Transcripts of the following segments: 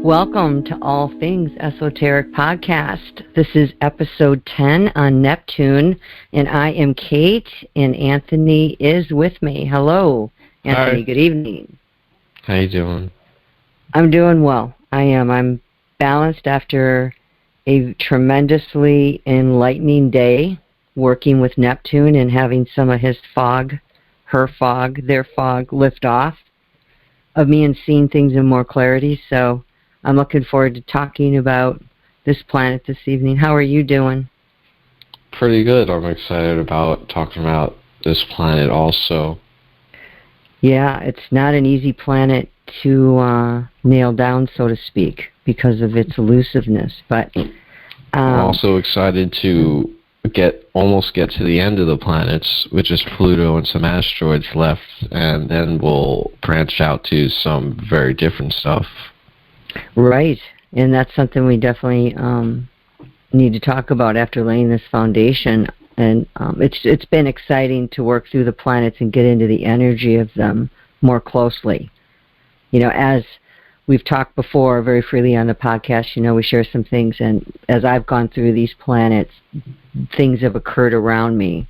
Welcome to All Things Esoteric Podcast. This is episode 10 on Neptune, and I am Kate, and Anthony is with me. Hello, Anthony. Hi. Good evening. How you doing? I'm doing well. I am. I'm balanced after a tremendously enlightening day working with Neptune and having some of his fog, her fog, their fog lift off of me and seeing things in more clarity. So I'm looking forward to talking about this planet this evening. How are you doing? Pretty good. I'm excited about talking about this planet also. Yeah, it's not an easy planet to nail down, so to speak, because of its elusiveness. But I'm also excited to almost get to the end of the planets, which is Pluto and some asteroids left, and then we'll branch out to some very different stuff. Right, and that's something we definitely need to talk about after laying this foundation. And it's been exciting to work through the planets and get into the energy of them more closely. You know, as we've talked before very freely on the podcast, you know, we share some things, and as I've gone through these planets, things have occurred around me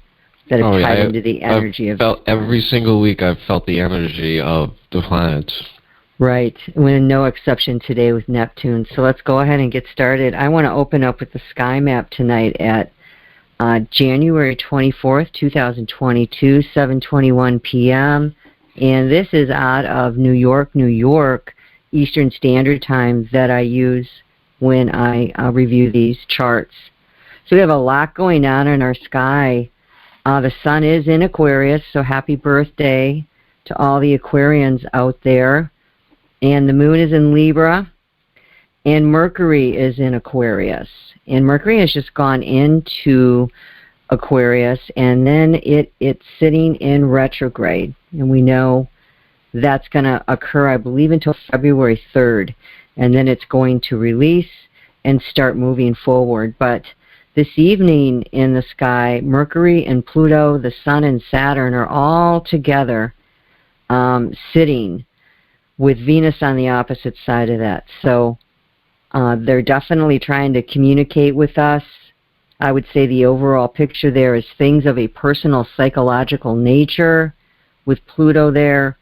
that have tied into the energy of every single week I've felt the energy of the planets. Right. With no exception today with Neptune. So let's go ahead and get started. I want to open up with the sky map tonight at January 24th, 2022, 7:21 p.m. And this is out of New York, Eastern Standard Time that I use when I review these charts. So we have a lot going on in our sky. The sun is in Aquarius, so happy birthday to all the Aquarians out there. And the moon is in Libra, and Mercury is in Aquarius. And Mercury has just gone into Aquarius, and then it's sitting in retrograde. And we know that's going to occur, I believe, until February 3rd. And then it's going to release and start moving forward. But this evening in the sky, Mercury and Pluto, the Sun and Saturn are all together sitting with Venus on the opposite side of that. So they're definitely trying to communicate with us. I would say the overall picture there is things of a personal psychological nature with Pluto there,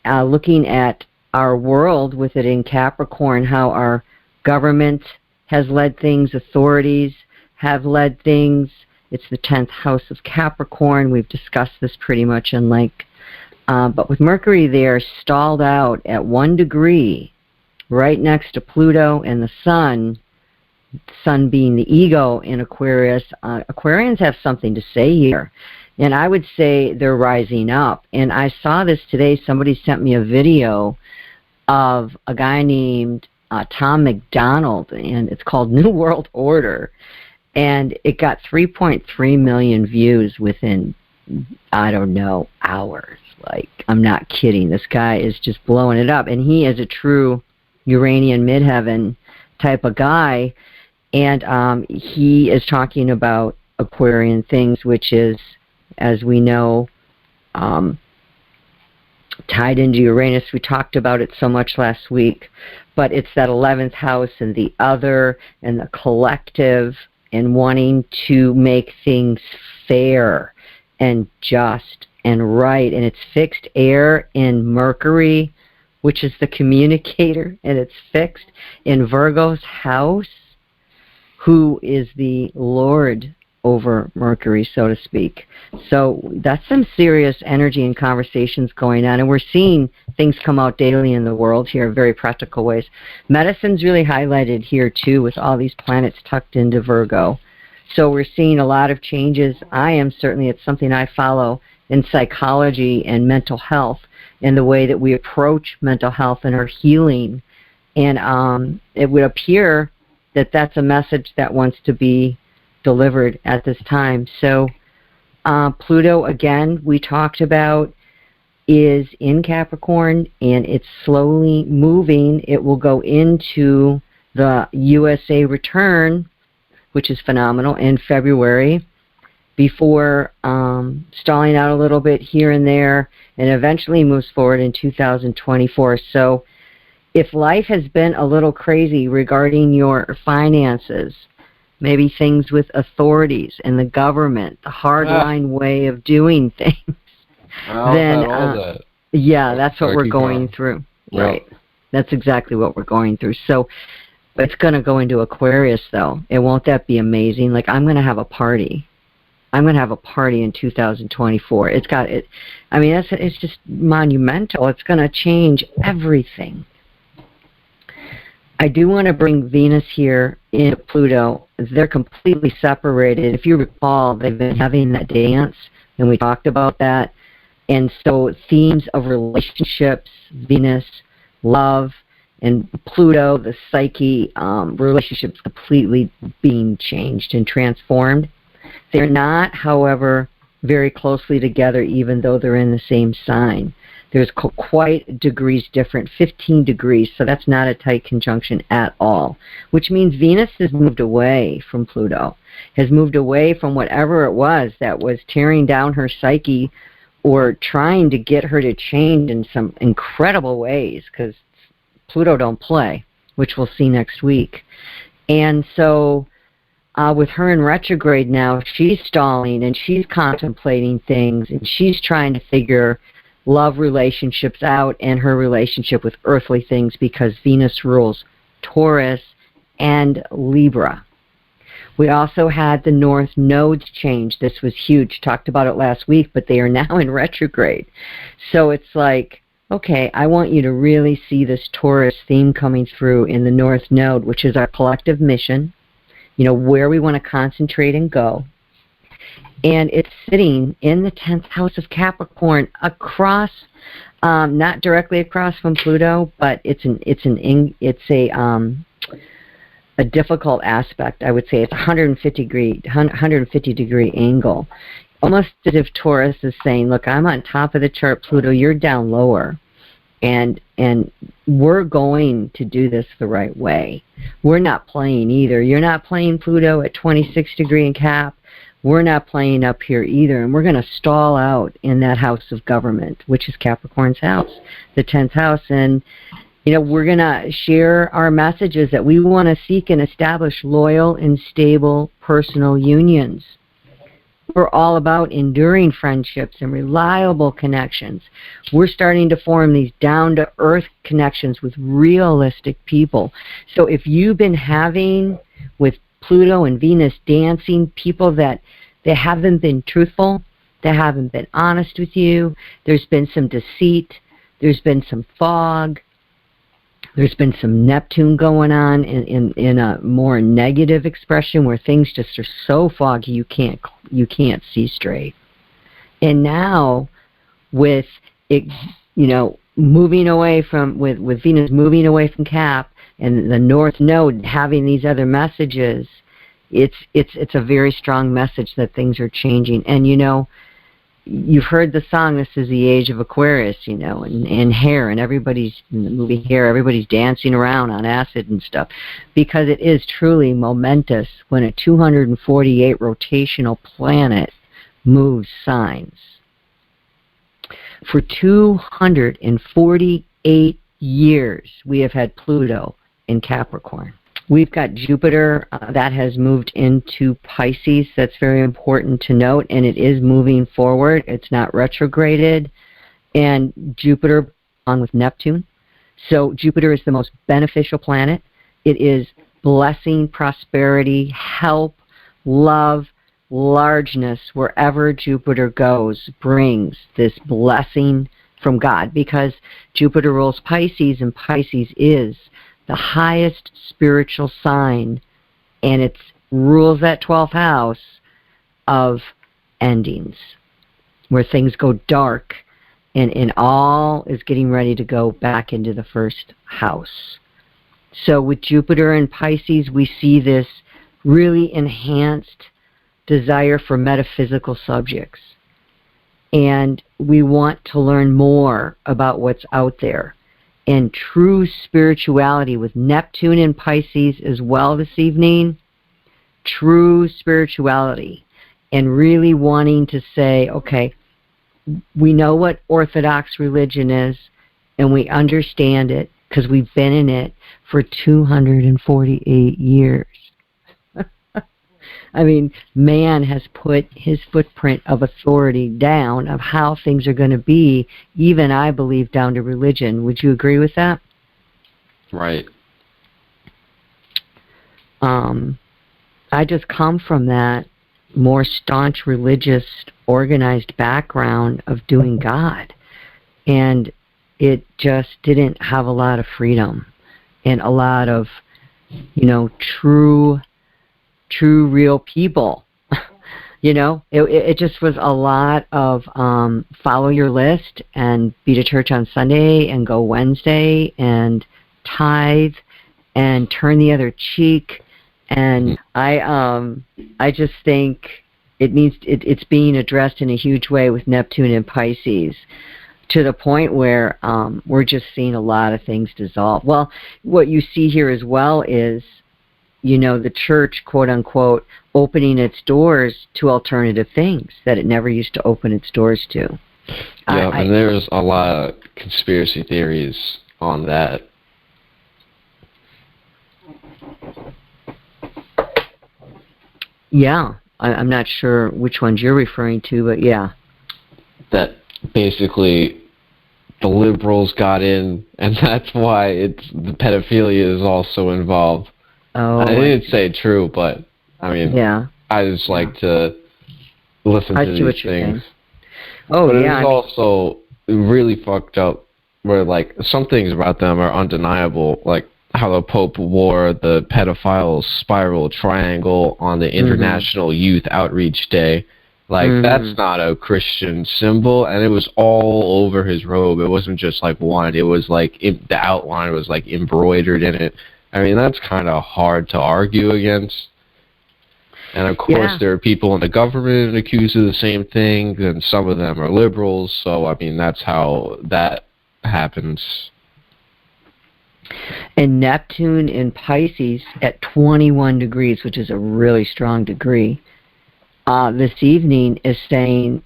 looking at our world with it in Capricorn, how our government has led things, authorities have led things. It's the 10th house of Capricorn. We've discussed this pretty much in length. But with Mercury there stalled out at 1 degree, right next to Pluto and the Sun being the ego in Aquarius, Aquarians have something to say here. And I would say they're rising up. And I saw this today. Somebody sent me a video of a guy named Tom McDonald, and it's called New World Order. And it got 3.3 million views within, I don't know, hours. Like, I'm not kidding. This guy is just blowing it up. And he is a true Uranian midheaven type of guy. And he is talking about Aquarian things, which is, as we know, tied into Uranus. We talked about it so much last week. But it's that 11th house and the other and the collective and wanting to make things fair and just and right, and it's fixed air in Mercury, which is the communicator, and it's fixed in Virgo's house, who is the Lord over Mercury, so to speak. So that's some serious energy and conversations going on, and we're seeing things come out daily in the world here in very practical ways. Medicine's really highlighted here, too, with all these planets tucked into Virgo. So we're seeing a lot of changes. It's something I follow in psychology and mental health, and the way that we approach mental health and our healing. And it would appear that that's a message that wants to be delivered at this time. So Pluto, again, we talked about, is in Capricorn, and it's slowly moving. It will go into the USA return, which is phenomenal, in February, before stalling out a little bit here and there, and eventually moves forward in 2024. So if life has been a little crazy regarding your finances, maybe things with authorities and the government, the hardline way of doing things, then yeah, that's what we're going through. Yep. Right. That's exactly what we're going through. So it's going to go into Aquarius, though. And won't that be amazing? Like, I'm going to have a party. I'm going to have a party in 2024. It's just monumental. It's going to change everything. I do want to bring Venus here into Pluto. They're completely separated. If you recall, they've been having that dance, and we talked about that. And so themes of relationships, Venus, love, and Pluto, the psyche, relationships completely being changed and transformed. They're not, however, very closely together, even though they're in the same sign. There's quite degrees different, 15 degrees, so that's not a tight conjunction at all, which means Venus has moved away from Pluto, has moved away from whatever it was that was tearing down her psyche or trying to get her to change in some incredible ways, because Pluto don't play, which we'll see next week. And so with her in retrograde now, she's stalling and she's contemplating things, and she's trying to figure love relationships out and her relationship with earthly things, because Venus rules Taurus and Libra. We also had the North nodes change. This was huge. Talked about it last week, but they are now in retrograde. So it's like, okay, I want you to really see this Taurus theme coming through in the North node, which is our collective mission, where we want to concentrate and go. And it's sitting in the 10th house of Capricorn, across, not directly across from Pluto, but it's a difficult aspect. I would say it's a 150 degree angle, almost as if Taurus is saying, "Look, I'm on top of the chart, Pluto. You're down lower, and we're going to do this the right way. We're not playing either. You're not playing Pluto at 26 degree in Cap. We're not playing up here either, and we're going to stall out in that house of government, which is Capricorn's house, the 10th house, and we're going to share our messages that we want to seek and establish loyal and stable personal unions. We're all about enduring friendships and reliable connections. We're starting to form these down-to-earth connections with realistic people. So if you've been having, with Pluto and Venus dancing, people that they haven't been truthful, they haven't been honest with you, there's been some deceit, there's been some fog, there's been some Neptune going on in a more negative expression where things just are so foggy you can't see straight. And now with it, moving away from with Venus moving away from Cap and the North Node having these other messages, it's a very strong message that things are changing. And you've heard the song, "This is the Age of Aquarius," and Hair, and everybody's, in the movie Hair, everybody's dancing around on acid and stuff, because it is truly momentous when a 248 rotational planet moves signs. For 248 years, we have had Pluto in Capricorn. We've got Jupiter that has moved into Pisces. That's very important to note, and it is moving forward. It's not retrograded. And Jupiter on with Neptune. So Jupiter is the most beneficial planet. It is blessing, prosperity, help, love, largeness. Wherever Jupiter goes, brings this blessing from God, because Jupiter rules Pisces, and Pisces is the highest spiritual sign, and it rules that 12th house of endings, where things go dark, and all is getting ready to go back into the first house. So with Jupiter and Pisces, we see this really enhanced desire for metaphysical subjects, and we want to learn more about what's out there. And true spirituality with Neptune and Pisces as well this evening, true spirituality, and really wanting to say, okay, we know what Orthodox religion is, and we understand it, because we've been in it for 248 years. I mean, man has put his footprint of authority down of how things are going to be, even, I believe, down to religion. Would you agree with that? Right. I just come from that more staunch, religious, organized background of doing God. And it just didn't have a lot of freedom and a lot of, true, real people. It just was a lot of follow your list and be to church on Sunday and go Wednesday and tithe and turn the other cheek. And I just think it's being addressed in a huge way with Neptune and Pisces, to the point where we're just seeing a lot of things dissolve. Well, what you see here as well is, the church, quote unquote, opening its doors to alternative things that it never used to open its doors to. Yeah, and there's a lot of conspiracy theories on that. Yeah, I'm not sure which ones you're referring to, but yeah. That basically the liberals got in, and that's why the pedophilia is also involved. Oh, I didn't say true, but I mean, yeah. I just like to listen to these things. Oh, but yeah. It's also really fucked up, where like some things about them are undeniable, like how the Pope wore the pedophile spiral triangle on the International Youth Outreach Day. Like, that's not a Christian symbol, and it was all over his robe. It wasn't just like one. It was like the outline was like embroidered in it. I mean, that's kind of hard to argue against. And of course, there are people in the government accused of the same thing, and some of them are liberals. So, I mean, that's how that happens. And Neptune in Pisces at 21 degrees, which is a really strong degree, this evening is saying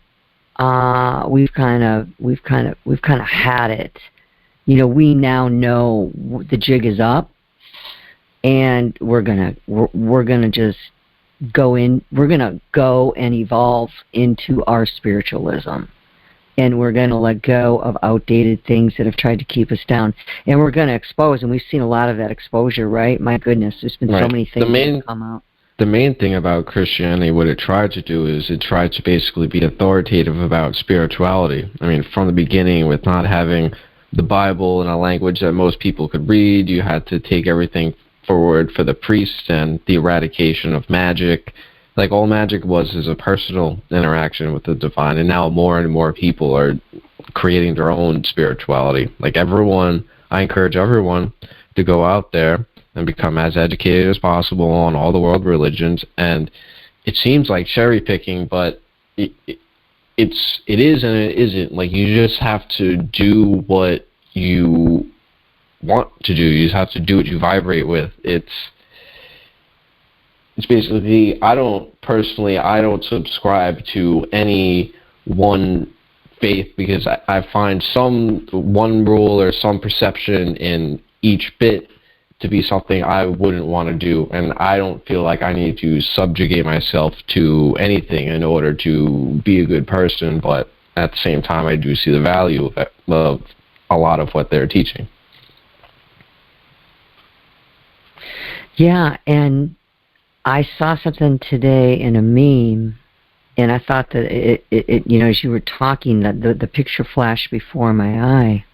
we've kind of had it. We now know the jig is up, and we're gonna just go in. We're gonna go and evolve into our spiritualism. And we're going to let go of outdated things that have tried to keep us down. And we're going to expose, and we've seen a lot of that exposure, right? My goodness, there's been so many things that have come out. The main thing about Christianity, what it tried to do is it tried to basically be authoritative about spirituality. I mean, from the beginning, with not having the Bible in a language that most people could read, you had to take everything forward for the priests and the eradication of magic. Like, all magic was is a personal interaction with the divine, and now more and more people are creating their own spirituality. Like, I encourage everyone to go out there and become as educated as possible on all the world religions. And it seems like cherry picking, but it is and it isn't. Like, you just have to do what you want to do. You just have to do what you vibrate with. It's basically, I don't subscribe to any one faith, because I find one rule or some perception in each bit to be something I wouldn't want to do, and I don't feel like I need to subjugate myself to anything in order to be a good person, but at the same time I do see the value of a lot of what they're teaching. Yeah, and I saw something today in a meme, and I thought that it as you were talking, that the picture flashed before my eye,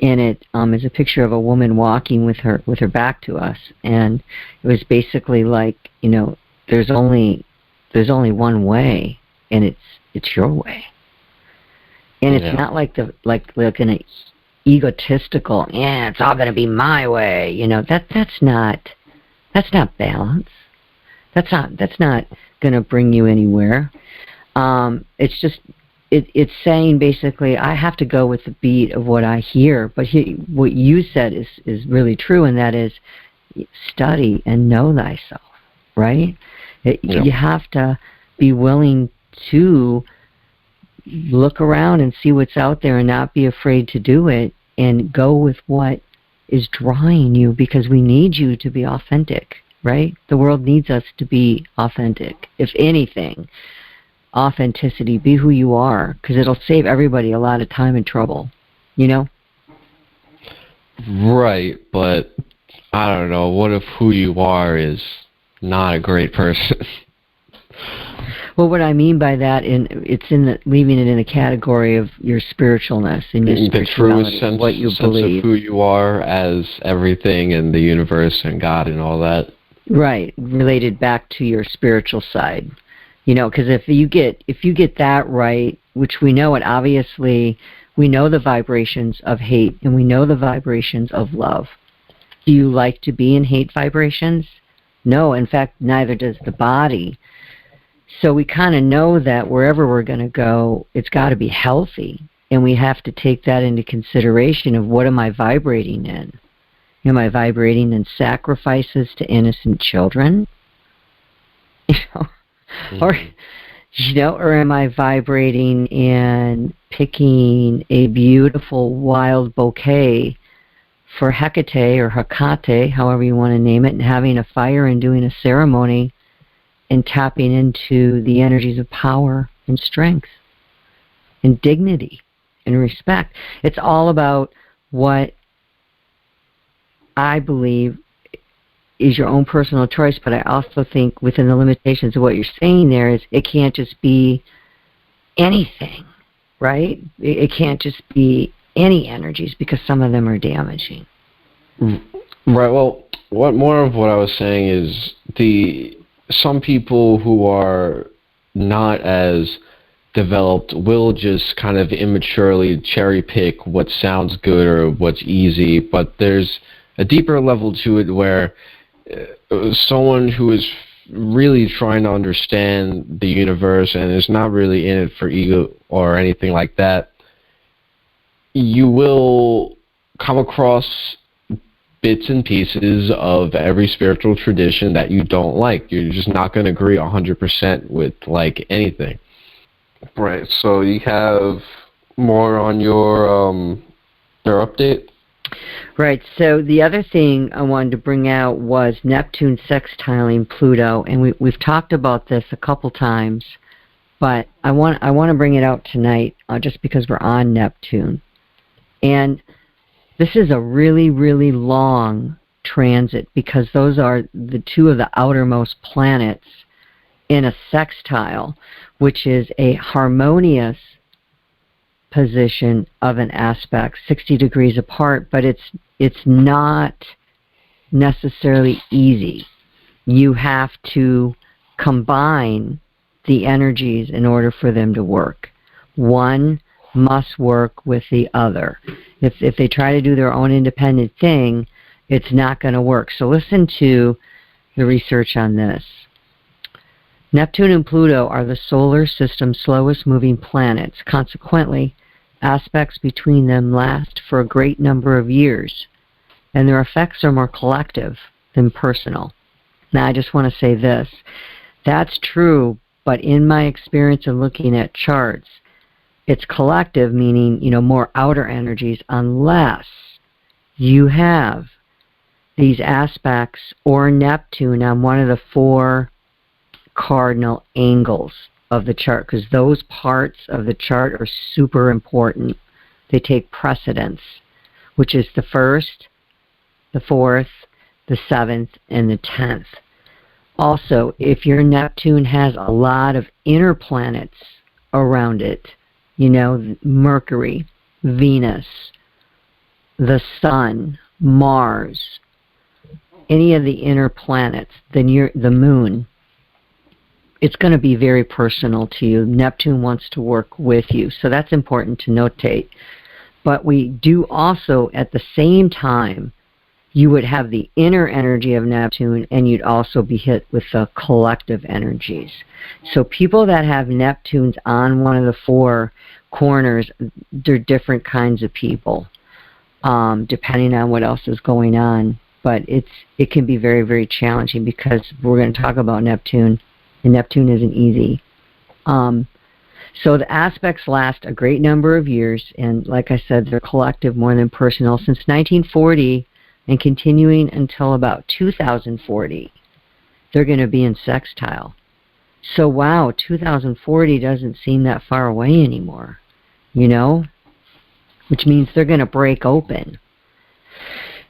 and it is a picture of a woman walking with her back to us, and it was basically like, there's only one way, and it's your way, and it's not like an egotistical, it's all going to be my way, that's not balance. That's not going to bring you anywhere. It's just it's saying basically I have to go with the beat of what I hear. But what you said is really true, and that is study and know thyself. Right? You have to be willing to look around and see what's out there, and not be afraid to do it, and go with what is drawing you, because we need you to be authentic, right? The world needs us to be authentic. If anything, authenticity, be who you are, because it'll save everybody a lot of time and trouble, you know? Right, but I don't know, what if who you are is not a great person? Well, what I mean by that, leaving it in a category of your spiritualness and your spirituality, the truest what you sense believe. of who you are as everything in the universe and God and all that. Right, related back to your spiritual side. You know, because if you get that right, which we know it, obviously, we know the vibrations of hate and we know the vibrations of love. Do you like to be in hate vibrations? No, in fact, neither does the body. So we kind of know that wherever we're going to go, it's got to be healthy. And we have to take that into consideration of, what am I vibrating in? Am I vibrating in sacrifices to innocent children? You know? Mm-hmm. Or am I vibrating in picking a beautiful wild bouquet for Hecate or Hecate, however you want to name it, and having a fire and doing a ceremony and tapping into the energies of power and strength and dignity and respect? It's all about what I believe is your own personal choice, but I also think within the limitations of what you're saying there is, it can't just be anything, right? It can't just be any energies, because some of them are damaging. Right, well, more of what I was saying is, some people who are not as developed will just kind of immaturely cherry pick what sounds good or what's easy, but there's a deeper level to it where someone who is really trying to understand the universe and is not really in it for ego or anything like that, you will come across bits and pieces of every spiritual tradition that you don't like. You're just not going to agree 100% with, like, anything. Right, so you have more on your update? Right, so the other thing I wanted to bring out was Neptune sextiling Pluto, and we've talked about this a couple times, but I want to bring it out tonight just because we're on Neptune. And this is a really, really long transit, because those are the two of the outermost planets in a sextile, which is a harmonious position of an aspect, 60 degrees apart, but it's not necessarily easy. You have to combine the energies in order for them to work. One must work with the other. If they try to do their own independent thing, it's not going to work. So listen to the research on this. Neptune and Pluto are the solar system's slowest moving planets. Consequently, aspects between them last for a great number of years, and their effects are more collective than personal. Now, I just want to say this. That's true, but in my experience of looking at charts, it's collective, meaning, more outer energies, unless you have these aspects or Neptune on one of the four cardinal angles of the chart, because those parts of the chart are super important. They take precedence, which is the 1st, the 4th, the 7th, and the 10th. Also, if your Neptune has a lot of inner planets around it, Mercury, Venus, the Sun, Mars, any of the inner planets, then the Moon, it's going to be very personal to you. Neptune wants to work with you, so that's important to notate. But we do also, at the same time, you would have the inner energy of Neptune, and you'd also be hit with the collective energies. So people that have Neptunes on one of the four corners, they're different kinds of people, depending on what else is going on. But it can be very, very challenging, because we're going to talk about Neptune, and Neptune isn't easy. So the aspects last a great number of years, and like I said, they're collective more than personal. Since 1940, and continuing until about 2040, they're going to be in sextile. So wow, 2040 doesn't seem that far away anymore, you know? Which means they're going to break open.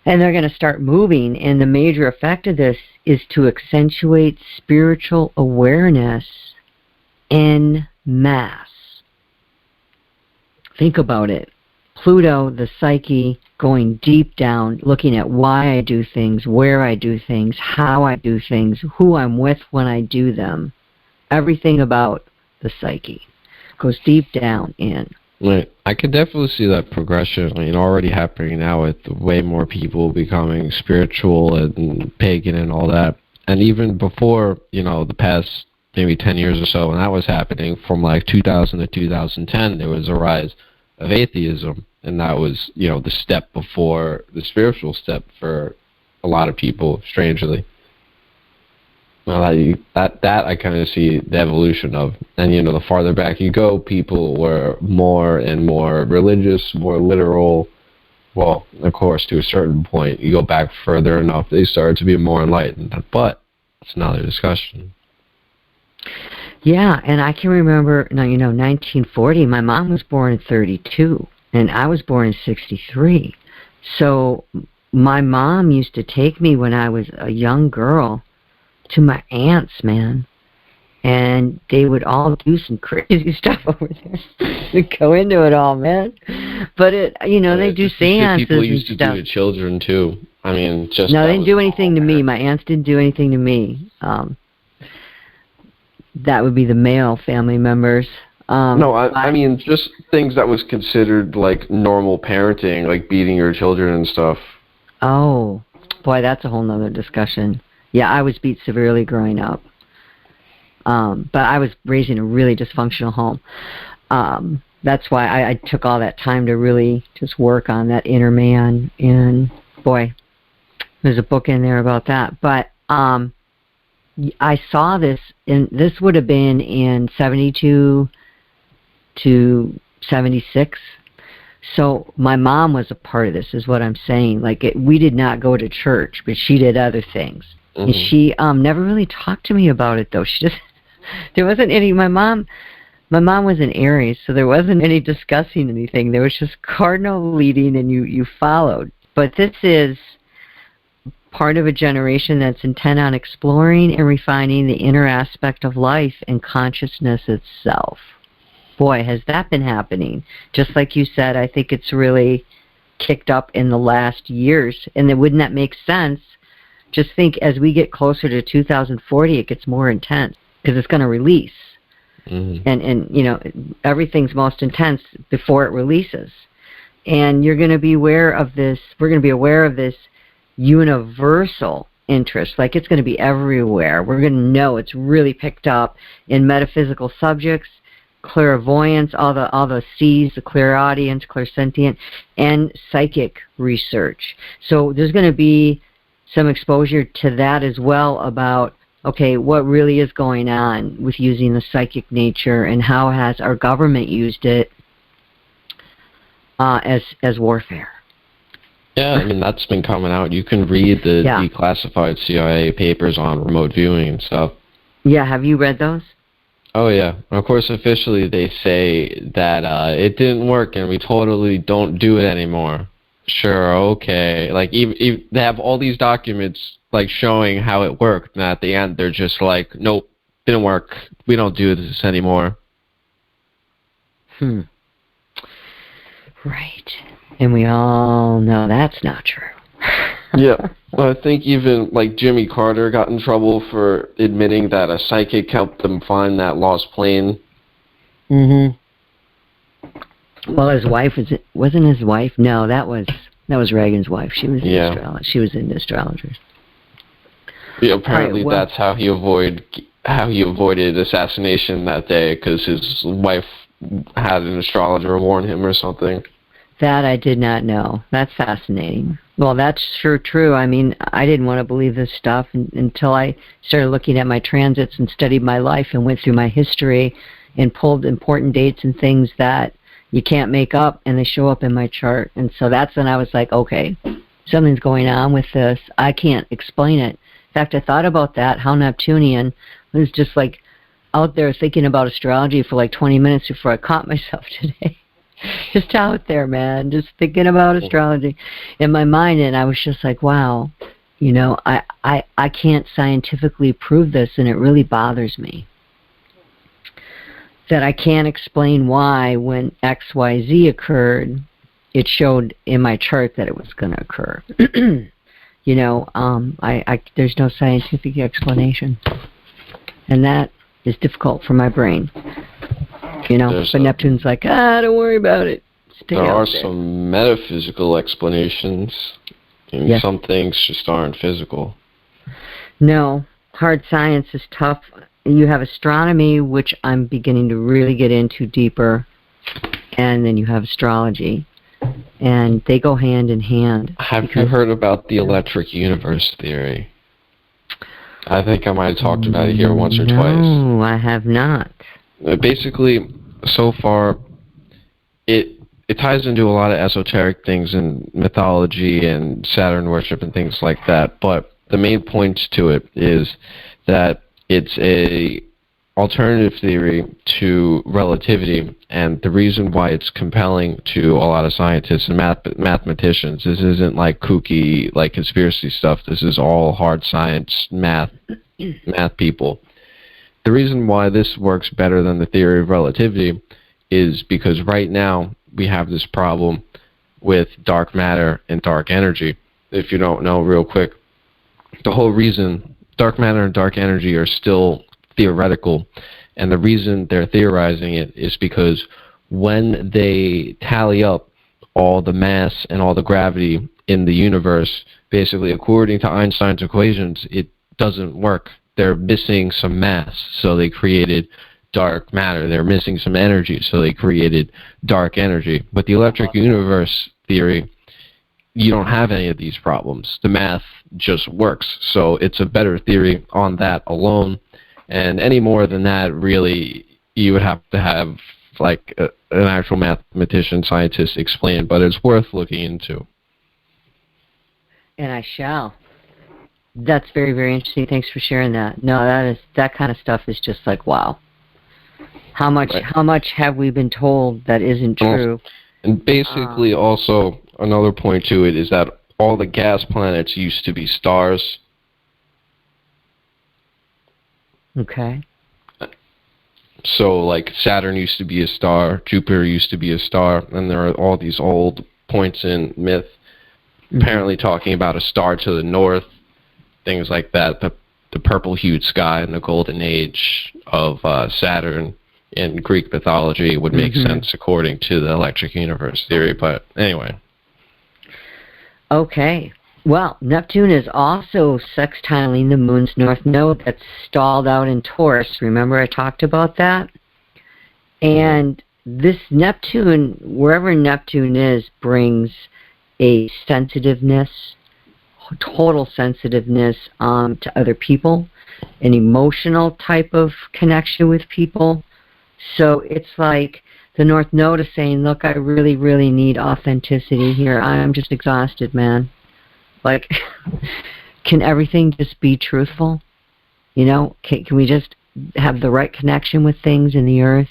And they're going to start moving, and the major effect of this is to accentuate spiritual awareness en masse. Think about it. Pluto, the psyche, going deep down, looking at why I do things, where I do things, how I do things, who I'm with when I do them. Everything about the psyche goes deep down in. Right. I could definitely see that progression, already happening now with way more people becoming spiritual and pagan and all that. And even before, the past maybe 10 years or so, when that was happening, from like 2000 to 2010, there was a rise of atheism. And that was, the step before the spiritual step for a lot of people, strangely. Well, that I kind of see the evolution of. And, the farther back you go, people were more and more religious, more literal. Well, of course, to a certain point. You go back further enough, they started to be more enlightened. But it's another discussion. Yeah, and I can remember, 1940, my mom was born in 32, and I was born in 63. So my mom used to take me when I was a young girl to my aunts, man. And they would all do some crazy stuff over there. They'd go into it all, man. But, they do seances people used to and stuff. do to children, too. No, they didn't do anything to me. My aunts didn't do anything to me. That would be the male family members. No, I mean, just things that was considered, like, normal parenting, like beating your children and stuff. Oh, boy, that's a whole nother discussion. Yeah, I was beat severely growing up. But I was raised in a really dysfunctional home. That's why I took all that time to really just work on that inner man. And, boy, there's a book in there about that. But I saw this, and this would have been in 72 to 76. So my mom was a part of this, is what I'm saying. Like, we did not go to church, but she did other things. Mm-hmm. And she never really talked to me about it, though. She just, there wasn't any, my mom was an Aries, so there wasn't any discussing anything. There was just cardinal leading, and you followed. But this is part of a generation that's intent on exploring and refining the inner aspect of life and consciousness itself. Boy, has that been happening. Just like you said, I think it's really kicked up in the last years. And then wouldn't that make sense? Just think, as we get closer to 2040, it gets more intense because it's going to release. Mm-hmm. And everything's most intense before it releases. And you're going to be aware of this. We're going to be aware of this universal interest. Like, it's going to be everywhere. We're going to know it's really picked up in metaphysical subjects, clairvoyance, all the C's, the clairaudience, clairsentient, and psychic research. So there's going to be some exposure to that as well, about, okay, what really is going on with using the psychic nature, and how has our government used it as warfare. Yeah, I mean, that's been coming out. You can read the declassified CIA papers on remote viewing and stuff. Yeah, have you read those? Oh, yeah. Of course, officially they say that it didn't work and we totally don't do it anymore. Sure, okay. Like, even they have all these documents, like, showing how it worked, and at the end they're just like, nope, didn't work. We don't do this anymore. Right. And we all know that's not true. Yeah. Well, I think even, like, Jimmy Carter got in trouble for admitting that a psychic helped them find that lost plane. Mm-hmm. Well, his wife wasn't his wife? No, that was Reagan's wife. She was into astrologers. Yeah, apparently that's how he avoided assassination that day, because his wife had an astrologer warn him or something. That I did not know. That's fascinating. Well, that's sure true. I mean, I didn't want to believe this stuff until I started looking at my transits and studied my life and went through my history and pulled important dates and things that you can't make up, and they show up in my chart. And so that's when I was like, okay, something's going on with this. I can't explain it. In fact, I thought about that, how Neptunian was just like out there thinking about astrology for like 20 minutes before I caught myself today. Just out there, man, just thinking about astrology in my mind, and I was just like, wow, you know, I can't scientifically prove this, and it really bothers me that I can't explain why when XYZ occurred, it showed in my chart that it was going to occur. You know, there's no scientific explanation, and that is difficult for my brain. You know, but Neptune's like, don't worry about it. There are some metaphysical explanations, and some things just aren't physical. No, hard science is tough. You have astronomy, which I'm beginning to really get into deeper, and then you have astrology, and they go hand in hand. Have you heard about the electric universe theory? I think I might have talked about it here once or twice. No, I have not. Basically, so far, it ties into a lot of esoteric things in mythology and Saturn worship and things like that, but the main points to it is that it's a alternative theory to relativity, and the reason why it's compelling to a lot of scientists and mathematicians, this isn't like kooky, like conspiracy stuff. This is all hard science, math people. The reason why this works better than the theory of relativity is because right now we have this problem with dark matter and dark energy. If you don't know, real quick, the whole reason dark matter and dark energy are still theoretical, and the reason they're theorizing it is because when they tally up all the mass and all the gravity in the universe, basically according to Einstein's equations, it doesn't work. They're missing some mass, so they created dark matter. They're missing some energy, so they created dark energy. But the electric universe theory, you don't have any of these problems. The math just works, so it's a better theory on that alone. And any more than that, really, you would have to have like an actual mathematician, scientist explain, but it's worth looking into. And I shall. That's very, very interesting. Thanks for sharing that. No, that kind of stuff is just like, wow. How much have we been told that isn't true? And basically also another point to it is that all the gas planets used to be stars. Okay. So, like, Saturn used to be a star, Jupiter used to be a star, and there are all these old points in myth apparently talking about a star to the north, things like that, the purple-hued sky in the golden age of Saturn in Greek mythology would make sense according to the electric universe theory, but anyway. Okay. Well, Neptune is also sextiling the moon's north node that's stalled out in Taurus. Remember I talked about that? And this Neptune, wherever Neptune is, brings a sensitiveness, total sensitiveness to other people, an emotional type of connection with people. So it's like the North Node is saying, look, I really, really need authenticity here. I'm just exhausted, man. Like, can everything just be truthful? You know, can we just have the right connection with things in the earth?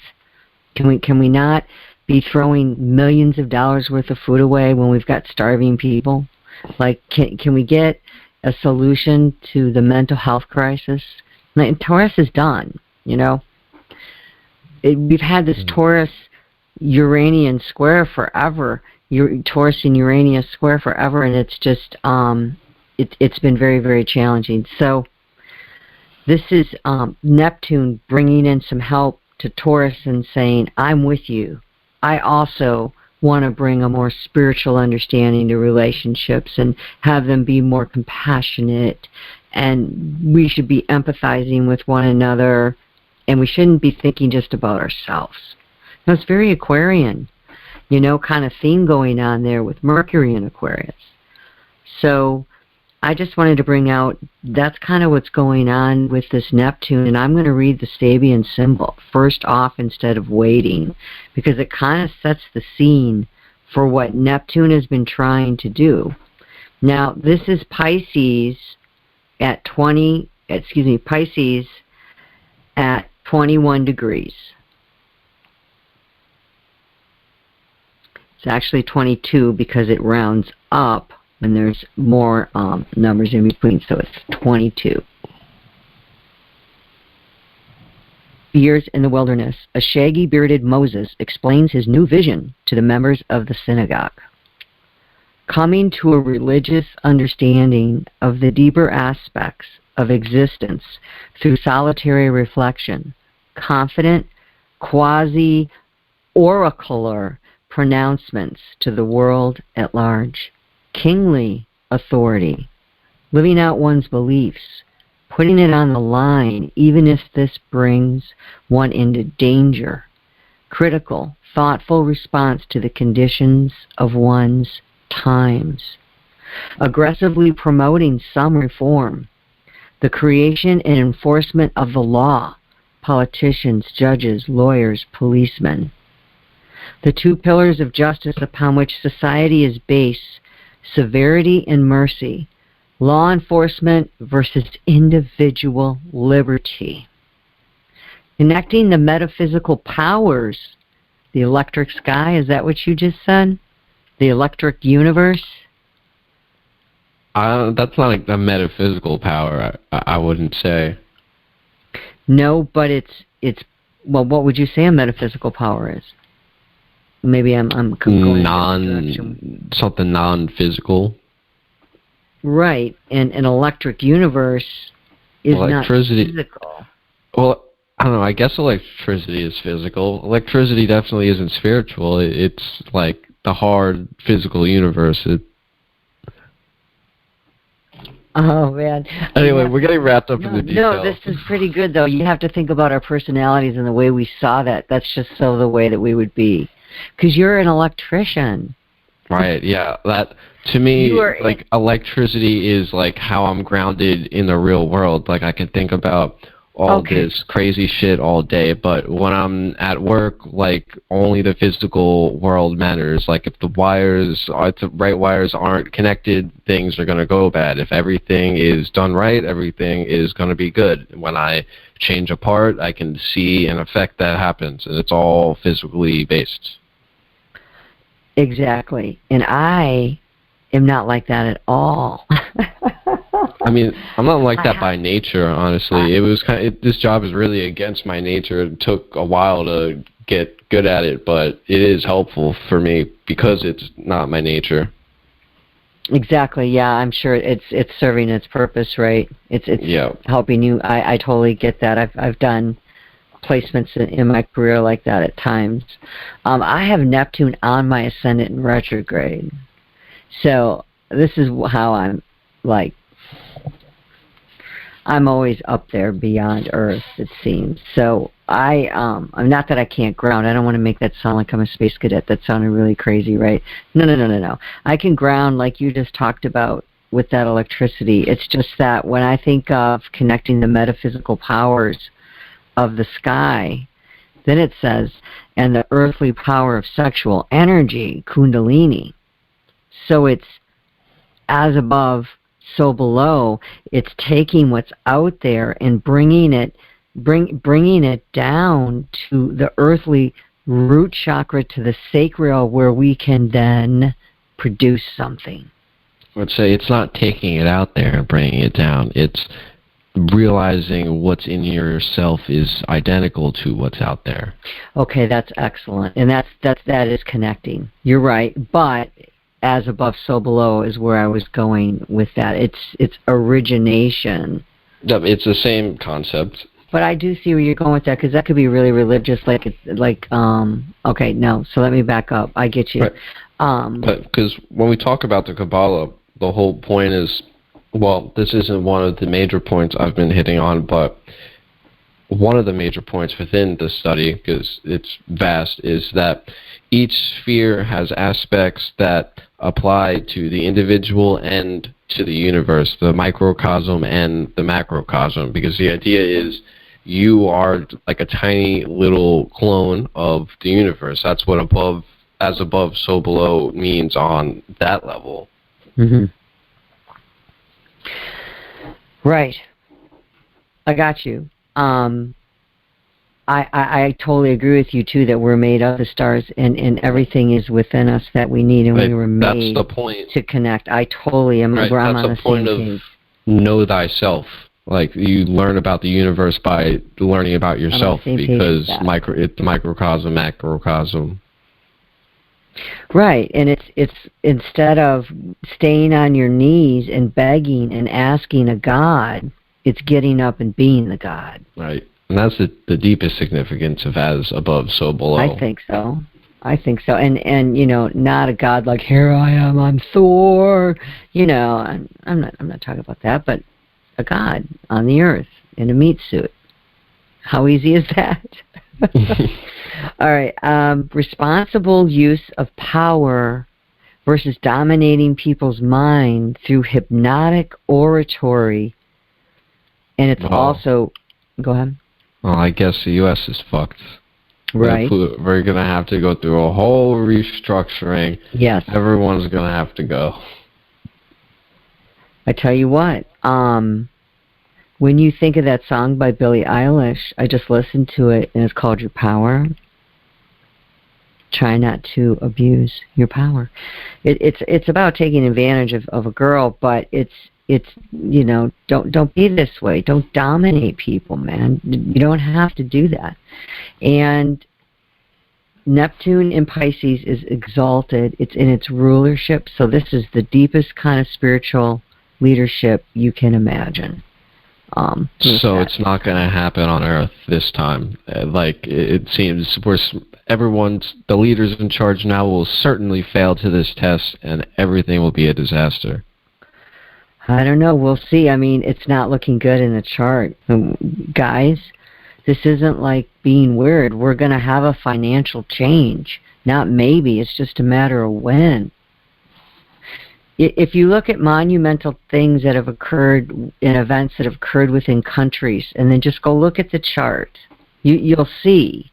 Can we not be throwing millions of dollars worth of food away when we've got starving people? Like, can we get a solution to the mental health crisis? Like, Taurus is done, you know. We've had this Taurus-Uranian square forever. Taurus and Uranus square forever, and it's just it's been very, very challenging. So this is Neptune bringing in some help to Taurus and saying, I'm with you. I also want to bring a more spiritual understanding to relationships and have them be more compassionate, and we should be empathizing with one another, and we shouldn't be thinking just about ourselves. Now, it's very Aquarian, you know, kind of theme going on there with Mercury in Aquarius. So I just wanted to bring out, that's kind of what's going on with this Neptune, and I'm going to read the Sabian symbol first off instead of waiting, because it kind of sets the scene for what Neptune has been trying to do. Now, this is Pisces at Pisces at 21 degrees. It's actually 22 because it rounds up when there's more numbers in between, so it's 22. Years in the wilderness, a shaggy bearded Moses explains his new vision to the members of the synagogue. Coming to a religious understanding of the deeper aspects of existence through solitary reflection, confident, quasi-oracular pronouncements to the world at large, kingly authority, living out one's beliefs, putting it on the line even if this brings one into danger, critical, thoughtful response to the conditions of one's times, aggressively promoting some reform, the creation and enforcement of the law, politicians, judges, lawyers, policemen. The two pillars of justice upon which society is based, severity and mercy, law enforcement versus individual liberty. Connecting the metaphysical powers, the electric sky, is that what you just said? The electric universe? That's not like a metaphysical power, I wouldn't say. No, but it's well, what would you say a metaphysical power is? Maybe I'm going something non-physical. Right, and an electric universe is not physical. Well, I don't know, I guess electricity is physical. Electricity definitely isn't spiritual. It's like the hard physical universe. Oh, man. Anyway, we're getting wrapped up in the details. No, this is pretty good, though. You have to think about our personalities and the way we saw that. That's just so the way that we would be. Because you're an electrician. Right, yeah. That, to me, like, electricity is, like, how I'm grounded in the real world. Like, I can think about all this crazy shit all day, but when I'm at work, like, only the physical world matters. Like, if the right wires aren't connected, things are going to go bad. If everything is done right, everything is going to be good. When I change a part, I can see an effect that happens, and it's all physically based. Exactly. And I am not like that at all. I mean, I'm not like that by nature, honestly. It was this job is really against my nature. It took a while to get good at it, but it is helpful for me because it's not my nature. Exactly. Yeah, I'm sure it's serving its purpose, right? It's helping you. I totally get that. I've done placements in my career like that at times. I have Neptune on my ascendant in retrograde, so this is how I'm like. I'm always up there beyond Earth, it seems. So I'm not that I can't ground. I don't want to make that sound like I'm a space cadet. That sounded really crazy, right? No. I can ground like you just talked about with that electricity. It's just that when I think of connecting the metaphysical powers of the sky, then it says, and the earthly power of sexual energy, kundalini. So it's as above, so below. It's taking what's out there and bringing it down to the earthly root chakra, to the sacral, where we can then produce something. Let's say it's not taking it out there and bringing it down. It's realizing what's in yourself is identical to what's out there. Okay, that's excellent, and that is connecting. You're right, but as above, so below is where I was going with that. It's origination. Yep, it's the same concept. But I do see where you're going with that, because that could be really religious. Okay, no. So let me back up. I get you. Right. Because when we talk about the Kabbalah, the whole point is, well, this isn't one of the major points I've been hitting on, but one of the major points within the study, because it's vast, is that each sphere has aspects that apply to the individual and to the universe, the microcosm and the macrocosm, because the idea is you are like a tiny little clone of the universe. That's what as above, so below means on that level. Mm-hmm. Right. I got you. I totally agree with you, too, that we're made of the stars and everything is within us that we need, and we were made that's the point. to connect. I totally am. Right. I'm That's on the point of know thyself. Like, you learn about the universe by learning about yourself, because it's microcosm, macrocosm. Right, and it's instead of staying on your knees and begging and asking a God, it's getting up and being the God. Right. And that's the deepest significance of as above, so below. I think so. And you know, not a God like, here I am, I'm Thor. You know, I'm not talking about that, but a God on the earth in a meat suit. How easy is that? All right. Responsible use of power versus dominating people's mind through hypnotic oratory. And it's also... Go ahead. Well, I guess the U.S. is fucked. Right. We're going to have to go through a whole restructuring. Yes. Everyone's going to have to go. I tell you what, when you think of that song by Billie Eilish, I just listened to it, and it's called Your Power. Try not to abuse your power. It's about taking advantage of a girl, but it's you know, don't be this way. Don't dominate people, man. You don't have to do that. And Neptune in Pisces is exalted. It's in its rulership, so this is the deepest kind of spiritual leadership you can imagine. So it's not going to happen on Earth this time. Like, it seems the leaders in charge now will certainly fail to this test, and everything will be a disaster. I don't know. We'll see. I mean, it's not looking good in the chart. Guys, this isn't like being weird. We're going to have a financial change. Not maybe. It's just a matter of when. If you look at monumental things that have occurred in events that have occurred within countries, and then just go look at the chart, you'll see.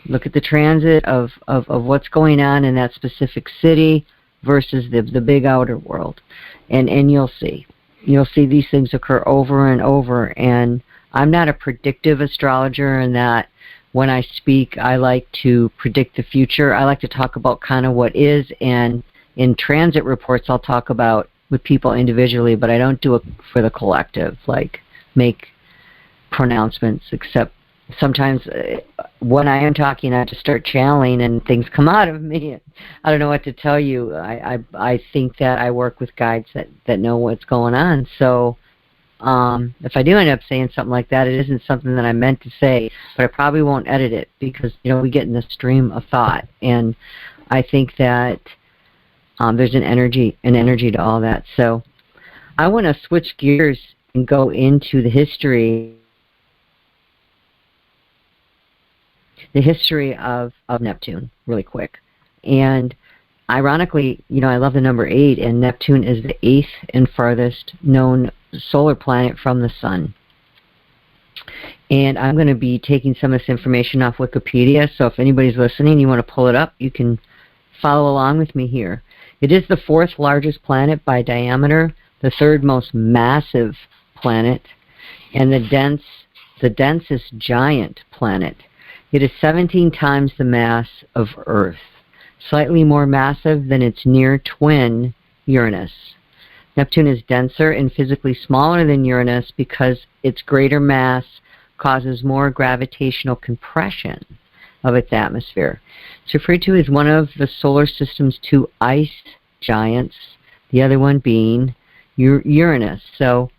Look at the transit of what's going on in that specific city versus the big outer world. And you'll see. You'll see these things occur over and over. And I'm not a predictive astrologer in that when I speak, I like to predict the future. I like to talk about kind of what is, and in transit reports I'll talk about with people individually, but I don't do it for the collective, like make pronouncements, except sometimes when I am talking, I just start channeling and things come out of me. I don't know what to tell you. I think that I work with guides that know what's going on. So if I do end up saying something like that, it isn't something that I meant to say, but I probably won't edit it because, you know, we get in the stream of thought. And I think that there's an energy to all that. So I want to switch gears and go into the history of Neptune really quick. And ironically, you know, I love the number 8, and Neptune is the 8th and farthest known solar planet from the Sun. And I'm going to be taking some of this information off Wikipedia, so if anybody's listening, you want to pull it up, you can follow along with me here. It is the 4th largest planet by diameter, the 3rd most massive planet, and the densest giant planet. It is 17 times the mass of Earth, slightly more massive than its near twin, Uranus. Neptune is denser and physically smaller than Uranus because its greater mass causes more gravitational compression of its atmosphere. It's referred to as one of the solar system's 2 ice giants, the other one being Uranus. So,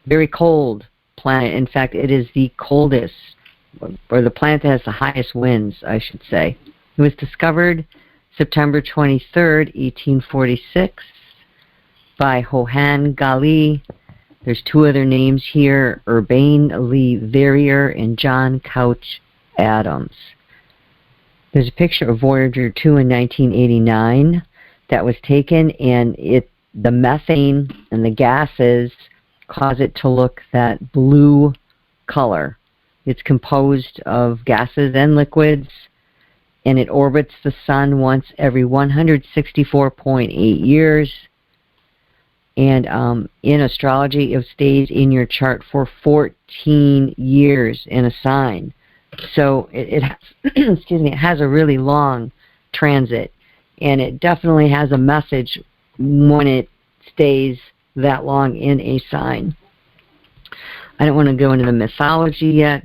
very cold planet. In fact, it is the coldest, or the planet that has the highest winds, I should say. It was discovered September 23rd, 1846 by Johann Galle. There's 2 other names here, Urbain Le Verrier and John Couch Adams. There's a picture of Voyager 2 in 1989 that was taken, and the methane and the gases cause it to look that blue color. It's composed of gases and liquids, and it orbits the Sun once every 164.8 years. And in astrology, it stays in your chart for 14 years in a sign. So it has, excuse me, it has a really long transit, and it definitely has a message when it stays that long in a sign. I don't want to go into the mythology yet.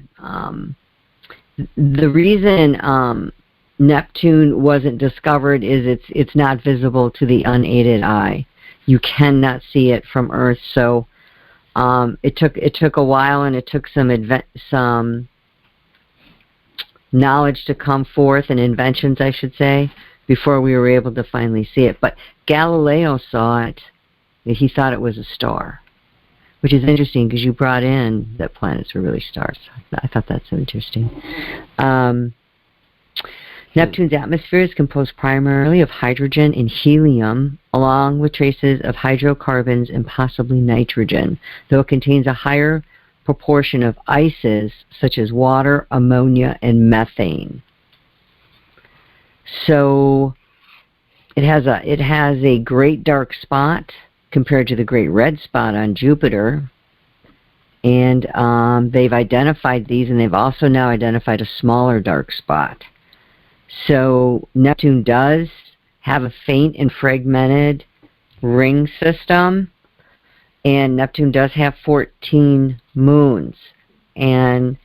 The reason Neptune wasn't discovered is it's not visible to the unaided eye. You cannot see it from Earth. So it took a while, and it took some knowledge to come forth, and inventions, I should say, before we were able to finally see it. But Galileo saw it. He thought it was a star, which is interesting because you brought in that planets were really stars. I thought that's so interesting. Neptune's atmosphere is composed primarily of hydrogen and helium, along with traces of hydrocarbons and possibly nitrogen, though it contains a higher proportion of ices such as water, ammonia, and methane. So it has a great dark spot compared to the great red spot on Jupiter, and they've identified these, and they've also now identified a smaller dark spot. So Neptune does have a faint and fragmented ring system, and Neptune does have 14 moons. And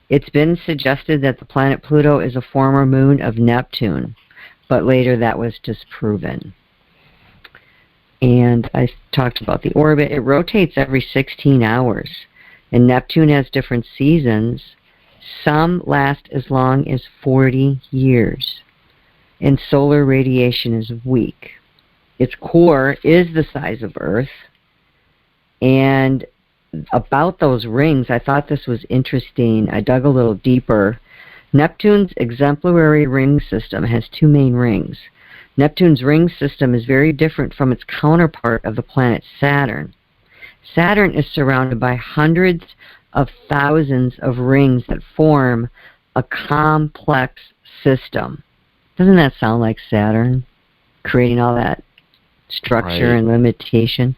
it's been suggested that the planet Pluto is a former moon of Neptune, but later that was disproven. And I talked about the orbit. It rotates every 16 hours, and Neptune has different seasons. Some last as long as 40 years, and solar radiation is weak. Its core is the size of Earth, and about those rings, I thought this was interesting. I dug a little deeper. Neptune's exemplary ring system has two main rings. Neptune's ring system is very different from its counterpart of the planet Saturn. Saturn is surrounded by hundreds of thousands of rings that form a complex system. Doesn't that sound like Saturn, creating all that structure and limitation?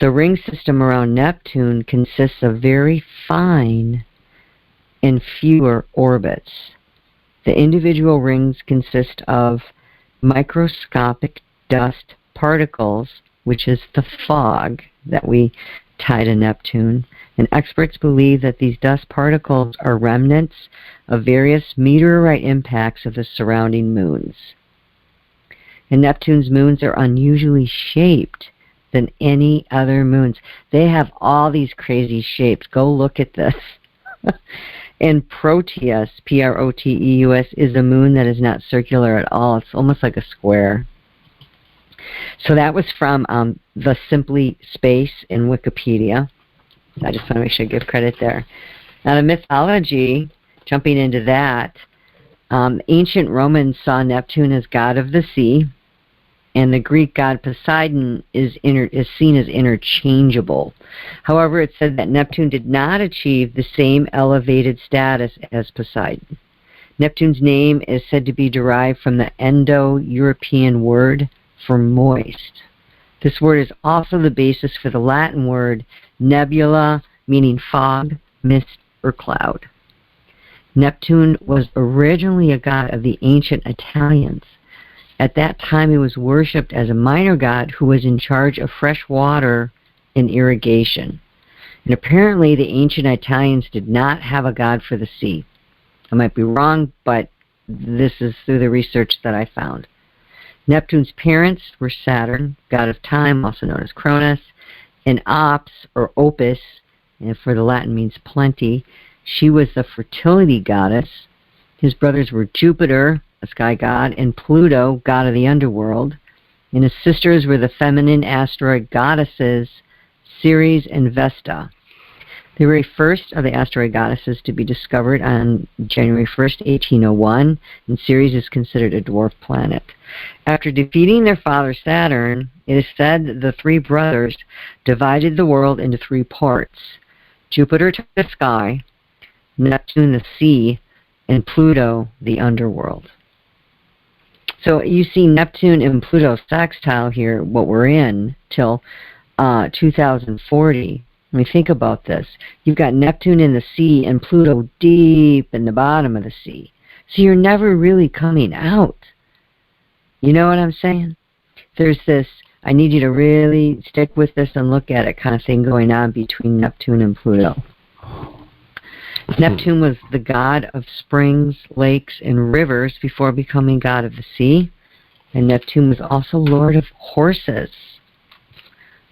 The ring system around Neptune consists of very fine and fewer orbits. The individual rings consist of microscopic dust particles, which is the fog that we tie to Neptune, and experts believe that these dust particles are remnants of various meteorite impacts of the surrounding moons. And Neptune's moons are unusually shaped than any other moons. They have all these crazy shapes. Go look at this. And Proteus, Proteus, is a moon that is not circular at all. It's almost like a square. So that was from the Simply Space in Wikipedia. I just want to make sure I give credit there. Now the mythology, jumping into that, ancient Romans saw Neptune as god of the sea, and the Greek god Poseidon is seen as interchangeable. However, it said that Neptune did not achieve the same elevated status as Poseidon. Neptune's name is said to be derived from the Indo-European word for moist. This word is also the basis for the Latin word nebula, meaning fog, mist, or cloud. Neptune was originally a god of the ancient Italians. At that time, he was worshipped as a minor god who was in charge of fresh water and irrigation. And apparently, the ancient Italians did not have a god for the sea. I might be wrong, but this is through the research that I found. Neptune's parents were Saturn, god of time, also known as Cronus, and Ops, or Opus, and for the Latin means plenty. She was the fertility goddess. His brothers were Jupiter, a sky god, and Pluto, god of the underworld. And his sisters were the feminine asteroid goddesses, Ceres and Vesta. They were the first of the asteroid goddesses to be discovered on January 1st, 1801, and Ceres is considered a dwarf planet. After defeating their father Saturn, it is said that the three brothers divided the world into three parts. Jupiter took the sky, Neptune the sea, and Pluto the underworld. So you see Neptune and Pluto sextile here, what we're in, till 2040. I mean, think about this. You've got Neptune in the sea and Pluto deep in the bottom of the sea. So you're never really coming out. You know what I'm saying? There's this, I need you to really stick with this and look at it kind of thing going on between Neptune and Pluto. Neptune was the god of springs, lakes, and rivers before becoming god of the sea. And Neptune was also lord of horses,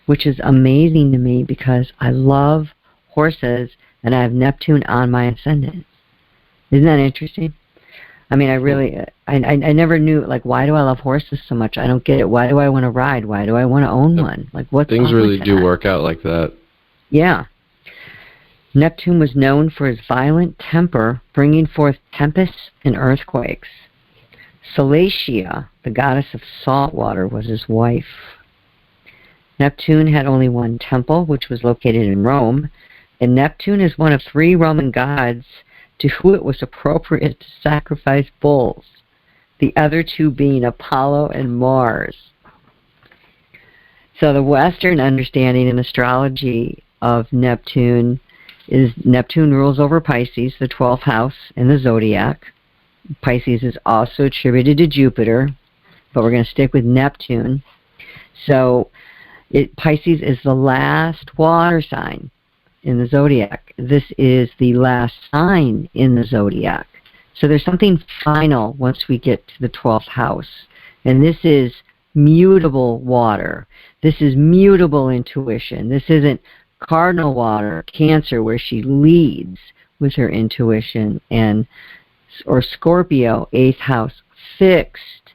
which is amazing to me because I love horses and I have Neptune on my ascendant. Isn't that interesting? I mean, I never knew, like, why do I love horses so much? I don't get it. Why do I want to ride? Why do I want to own one? Like, what's things really do work out like that. Yeah. Neptune was known for his violent temper, bringing forth tempests and earthquakes. Salacia, the goddess of salt water, was his wife. Neptune had only one temple, which was located in Rome, and Neptune is one of 3 Roman gods to whom it was appropriate to sacrifice bulls, the other 2 being Apollo and Mars. So the Western understanding in astrology of Neptune is Neptune rules over Pisces, the 12th house in the zodiac. Pisces is also attributed to Jupiter, but we're going to stick with Neptune. So Pisces is the last water sign in the zodiac. This is the last sign in the zodiac. So there's something final once we get to the 12th house. And this is mutable water. This is mutable intuition. This isn't cardinal water, Cancer, where she leads with her intuition, or Scorpio, 8th house, fixed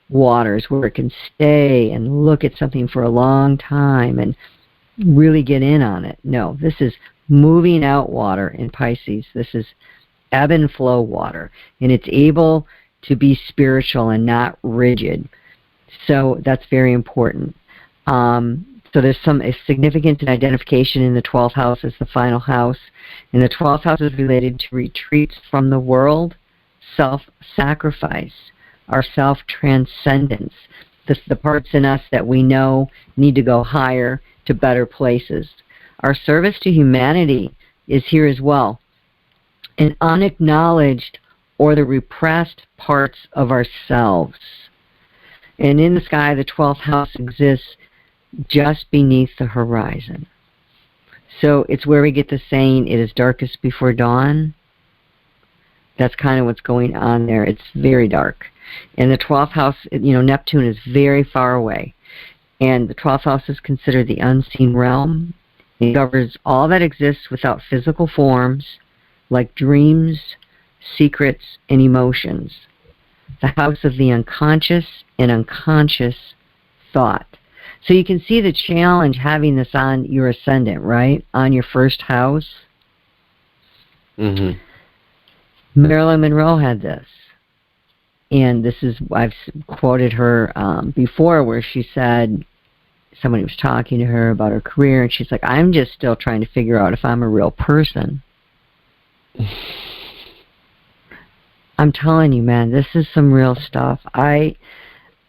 waters where it can stay and look at something for a long time and really get in on it. No, this is moving out water in Pisces. This is ebb and flow water, and it's able to be spiritual and not rigid. So that's very important. So there's a significant identification in the 12th house as the final house. And the 12th house is related to retreats from the world, self-sacrifice, our self-transcendence, the parts in us that we know need to go higher to better places. Our service to humanity is here as well. And unacknowledged or the repressed parts of ourselves. And in the sky, the 12th house exists just beneath the horizon. So it's where we get the saying, it is darkest before dawn. That's kind of what's going on there. It's very dark. And the 12th house, Neptune is very far away. And the 12th house is considered the unseen realm. It governs all that exists without physical forms, like dreams, secrets, and emotions. The house of the unconscious and unconscious thought. So you can see the challenge having this on your ascendant, right? On your first house. Mm-hmm. Marilyn Monroe had this. And this is, I've quoted her before, where she said, somebody was talking to her about her career, and she's like, I'm just still trying to figure out if I'm a real person. I'm telling you, man, this is some real stuff. I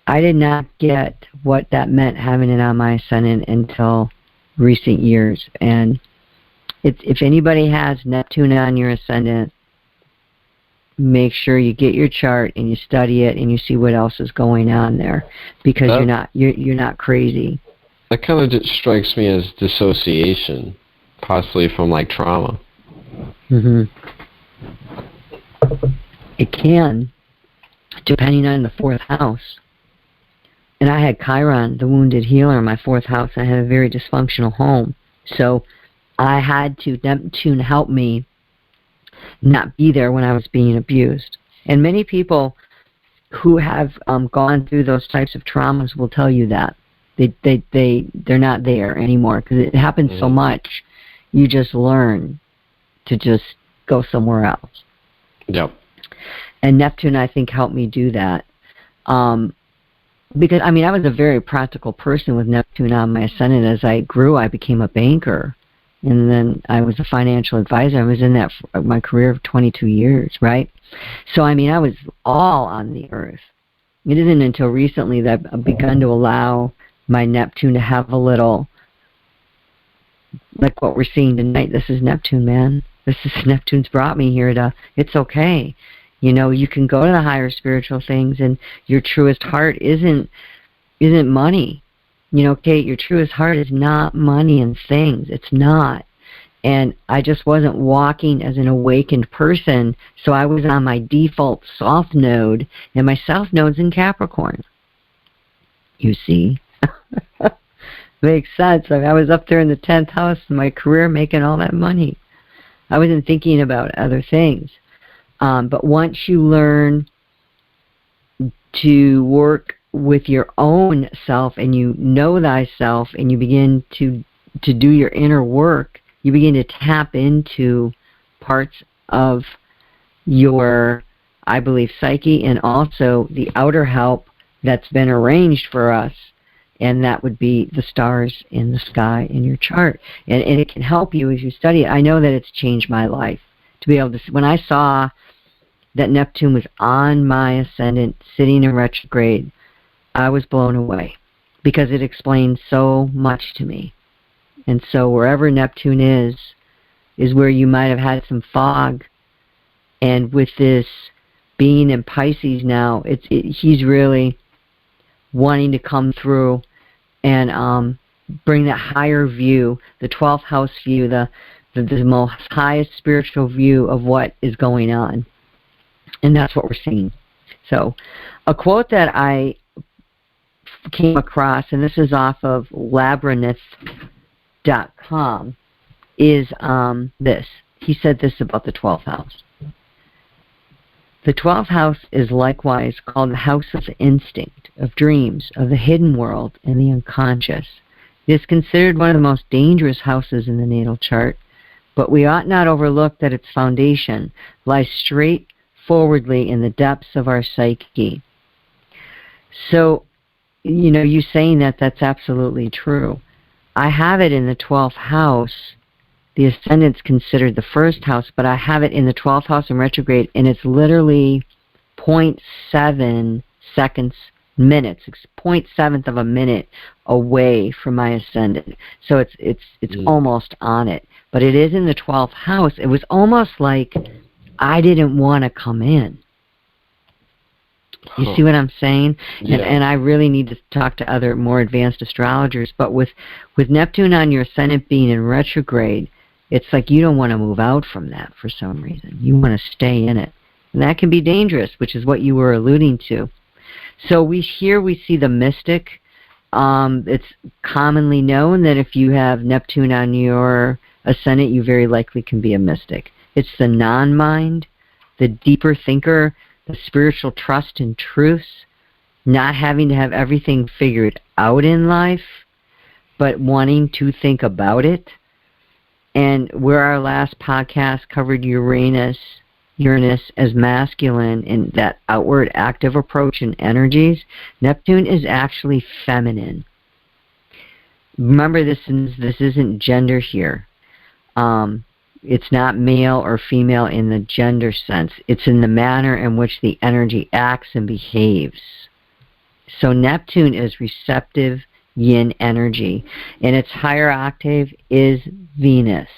did not get what that meant, having it on my ascendant, until recent years. And if anybody has Neptune on your ascendant, make sure you get your chart and you study it and you see what else is going on there, because you're not crazy. That kind of just strikes me as dissociation, possibly from like trauma. Mm-hmm. It can, depending on the 4th house. And I had Chiron, the wounded healer, in my 4th house. I had a very dysfunctional home. So I had Neptune help me not be there when I was being abused. And many people who have gone through those types of traumas will tell you that. They're not there anymore, because it happens so much. You just learn to just go somewhere else. Yep. And Neptune, I think, helped me do that. Because, I mean, I was a very practical person with Neptune on my ascendant. As I grew, I became a banker. And then I was a financial advisor. I was in that for my career of 22 years, right? So, I mean, I was all on the earth. It isn't until recently that I've begun to allow my Neptune to have a little like what we're seeing tonight. This is Neptune, man. Neptune's brought me here to, it's okay. You can go to the higher spiritual things, and your truest heart isn't money. Kate, your truest heart is not money and things. It's not. And I just wasn't walking as an awakened person, so I was on my default soft node, and my south node's in Capricorn. You see? Makes sense. I was up there in the 10th house in my career making all that money. I wasn't thinking about other things. But once you learn to work with your own self, and you know thyself, and you begin to do your inner work, you begin to tap into parts of your, I believe, psyche, and also the outer help that's been arranged for us, and that would be the stars in the sky in your chart. And it can help you as you study it. I know that it's changed my life to be able to, when I saw that Neptune was on my ascendant, sitting in retrograde, I was blown away, because it explained so much to me. And so wherever Neptune is where you might have had some fog. And with this being in Pisces now, he's really wanting to come through and bring that higher view, the 12th house view, the most highest spiritual view of what is going on. And that's what we're seeing. So a quote that I came across, and this is off of labyrinth.com, is this. He said this about the 12th house. The 12th house is likewise called the house of instinct, of dreams, of the hidden world, and the unconscious. It is considered one of the most dangerous houses in the natal chart, but we ought not overlook that its foundation lies straightforwardly in the depths of our psyche. So, you saying that's absolutely true. I have it in the 12th house. The ascendant's considered the first house, but I have it in the 12th house in retrograde, and it's literally 0.7 seconds, minutes. It's 0.7th of a minute away from my ascendant. So it's almost on it. But it is in the 12th house. It was almost like I didn't want to come in. You see what I'm saying? Yeah. And I really need to talk to other more advanced astrologers. But with Neptune on your ascendant being in retrograde, it's like you don't want to move out from that for some reason. You want to stay in it. And that can be dangerous, which is what you were alluding to. So we see the mystic. It's commonly known that if you have Neptune on your ascendant, you very likely can be a mystic. It's the non-mind, the deeper thinker, the spiritual trust and truth, not having to have everything figured out in life, but wanting to think about it. And where our last podcast covered Uranus as masculine in that outward active approach and energies, Neptune is actually feminine. Remember, this isn't gender here. It's not male or female in the gender sense. It's in the manner in which the energy acts and behaves. So Neptune is receptive yin energy, and its higher octave is Venus.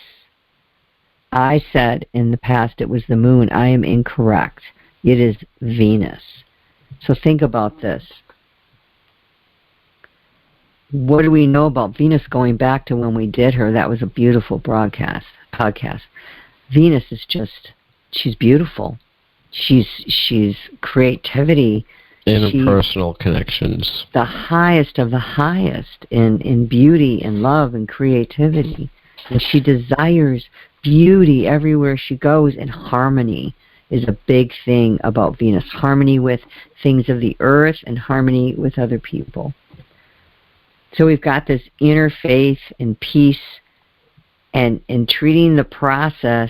I said in the past it was the moon. I am incorrect. It is Venus. So think about this. What do we know about Venus going back to when we did her? That was a beautiful podcast. Venus is just, she's beautiful. She's creativity. Interpersonal connections. The highest of the highest in beauty and love and creativity. And she desires beauty everywhere she goes, and harmony is a big thing about Venus. Harmony with things of the earth and harmony with other people. So we've got this inner faith and peace and treating the process,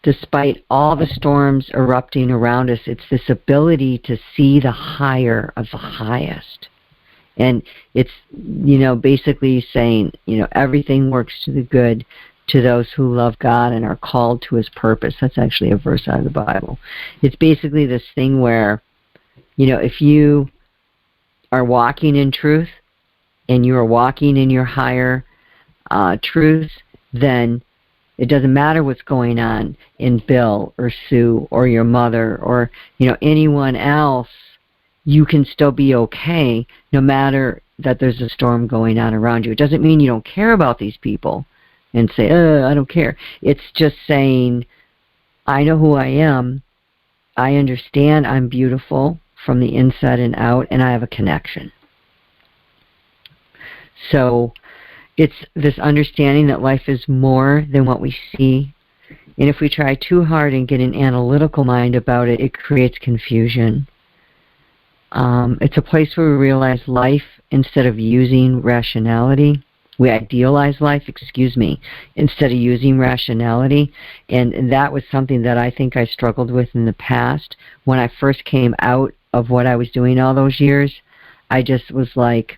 despite all the storms erupting around us, it's this ability to see the higher of the highest. And it's, basically saying, everything works to the good to those who love God and are called to His purpose. That's actually a verse out of the Bible. It's basically this thing where, if you are walking in truth and you are walking in your higher truth, then it doesn't matter what's going on in Bill or Sue or your mother or, anyone else. You can still be okay no matter that there's a storm going on around you. It doesn't mean you don't care about these people and say, I don't care. It's just saying, I know who I am. I understand I'm beautiful from the inside and out, and I have a connection. So it's this understanding that life is more than what we see. And if we try too hard and get an analytical mind about it, it creates confusion. It's a place where we realize life instead of using rationality. We idealize life, instead of using rationality. And that was something that I think I struggled with in the past. When I first came out of what I was doing all those years, I just was like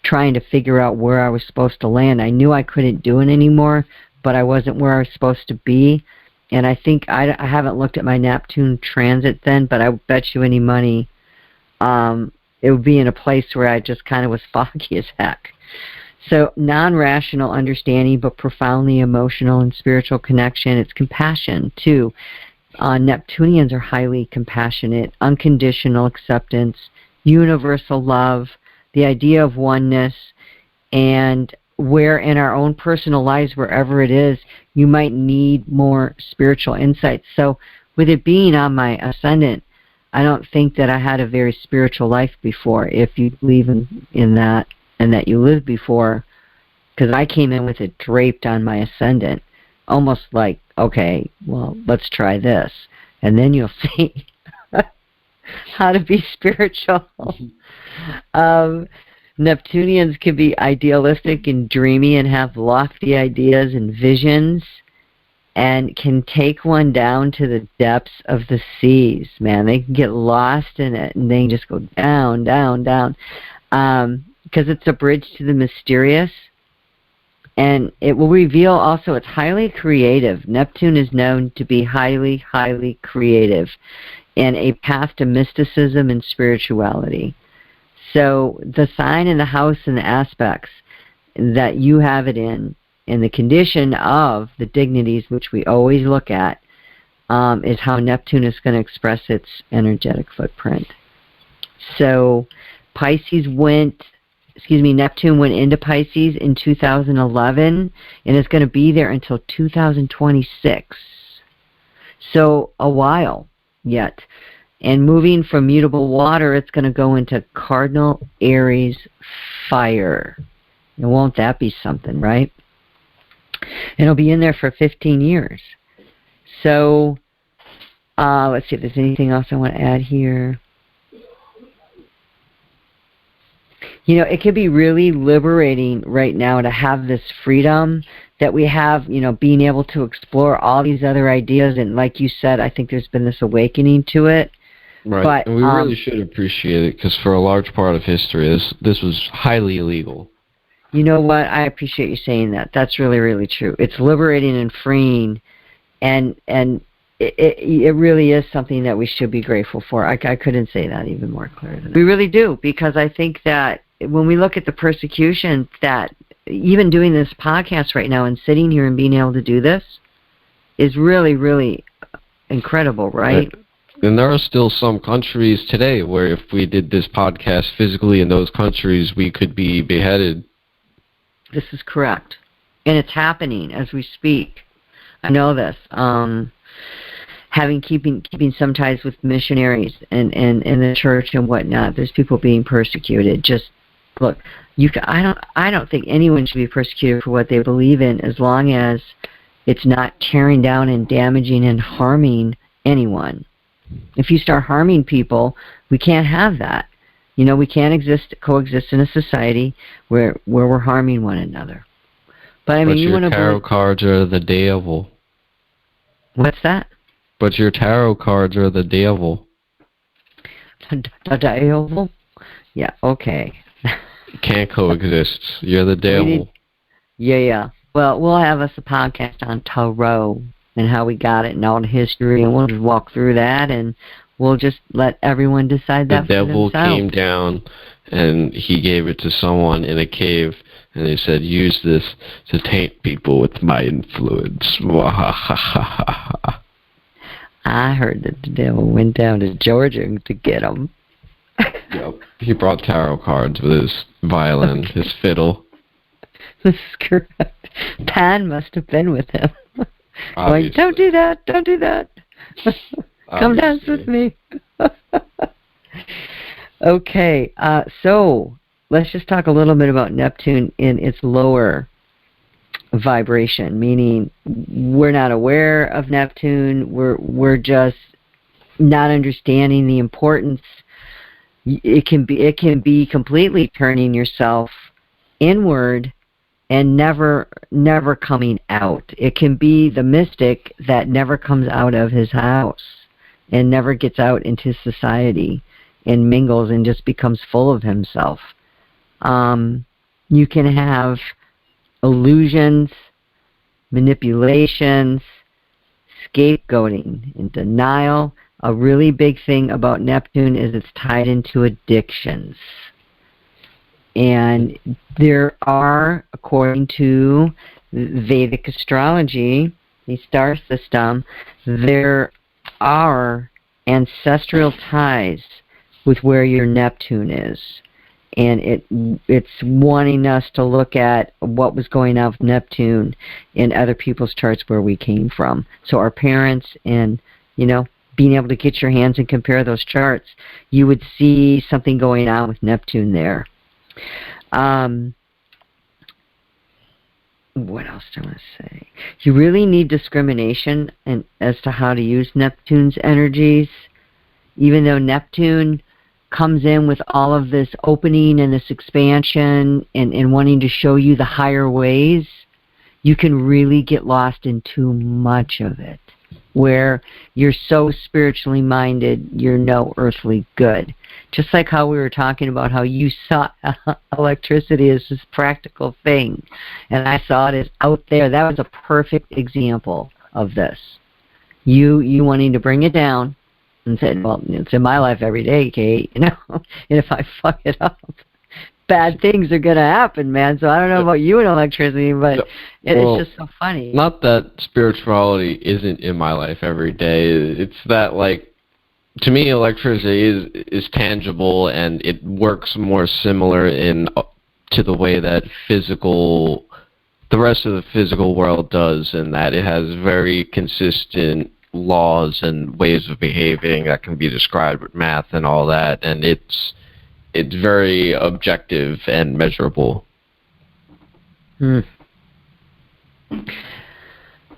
trying to figure out where I was supposed to land. I knew I couldn't do it anymore, but I wasn't where I was supposed to be. And I think I haven't looked at my Neptune transit then, but I bet you any money it would be in a place where I just kind of was foggy as heck. So non-rational understanding, but profoundly emotional and spiritual connection. It's compassion, too. Neptunians are highly compassionate, unconditional acceptance, universal love, the idea of oneness, and where in our own personal lives, wherever it is, you might need more spiritual insights. So with it being on my ascendant, I don't think that I had a very spiritual life before, if you believe in that, and that you lived before, because I came in with it draped on my ascendant, almost like, okay, well, let's try this, and then you'll see how to be spiritual. Neptunians can be idealistic and dreamy and have lofty ideas and visions, and can take one down to the depths of the seas, man. They can get lost in it, and they can just go down, down, down, because it's a bridge to the mysterious, and it will reveal also it's highly creative. Neptune is known to be highly, highly creative, and a path to mysticism and spirituality. So the sign and the house and the aspects that you have it in, and the condition of the dignities, which we always look at, is how Neptune is going to express its energetic footprint. So Neptune went into Pisces in 2011, and it's going to be there until 2026. So a while yet. And moving from mutable water, it's going to go into Cardinal Aries fire. And won't that be something, right? And it'll be in there for 15 years. So, let's see if there's anything else I want to add here. It can be really liberating right now to have this freedom that we have, being able to explore all these other ideas. And like you said, I think there's been this awakening to it. Right, but, and we really should appreciate it, because for a large part of history, this was highly illegal. You know what? I appreciate you saying that. That's really, really true. It's liberating and freeing, and it really is something that we should be grateful for. I couldn't say that even more clearly than that. We really do, because I think that when we look at the persecution, that even doing this podcast right now and sitting here and being able to do this is really, really incredible, right? And there are still some countries today where if we did this podcast physically in those countries, we could be beheaded. This is correct. And it's happening as we speak. I know this. Keeping some ties with missionaries and the church and whatnot, there's people being persecuted. Just look, I don't think anyone should be persecuted for what they believe in, as long as it's not tearing down and damaging and harming anyone. If you start harming people, we can't have that. We can't coexist in a society where we're harming one another. But I mean, you want to. But your tarot cards are the devil. What's that? But your tarot cards are the devil. The devil? Yeah. Okay. Can't coexist. You're the devil. Yeah. Well, we'll have us a podcast on tarot and how we got it and all the history, and we'll just walk through that, and we'll just let everyone decide that for themselves. The devil came down and he gave it to someone in a cave, and they said, use this to taint people with my influence. I heard that the devil went down to Georgia to get him. Yep. He brought tarot cards with his violin, his fiddle. This is correct. Pan must have been with him. Going, don't do that, don't do that. Come dance with me. Okay, so let's just talk a little bit about Neptune in its lower vibration, meaning we're not aware of Neptune, we're just not understanding the importance. It can be completely turning yourself inward and never coming out. It can be the mystic that never comes out of his house and never gets out into society and mingles and just becomes full of himself. You can have illusions, manipulations, scapegoating, and denial. A really big thing about Neptune is it's tied into addictions. And there are, according to Vedic astrology, the star system, there are ancestral ties with where your Neptune is. And it's wanting us to look at what was going on with Neptune in other people's charts where we came from. So our parents and, being able to get your hands and compare those charts, you would see something going on with Neptune there. What else do I want to say? You really need discrimination as to how to use Neptune's energies. Even though Neptune comes in with all of this opening and this expansion and wanting to show you the higher ways, you can really get lost in too much of it, where you're so spiritually minded, you're no earthly good. Just like how we were talking about how you saw electricity as this practical thing, and I saw it as out there. That was a perfect example of this. You wanting to bring it down and said, well, it's in my life every day, Kate, and if I fuck it up, bad things are going to happen, man. So I don't know about you and electricity, but it's just so funny. Not that spirituality isn't in my life every day. It's that, to me, electricity is tangible, and it works more similar to the way that the rest of the physical world does, in that it has very consistent laws and ways of behaving that can be described with math and all that, and it's very objective and measurable.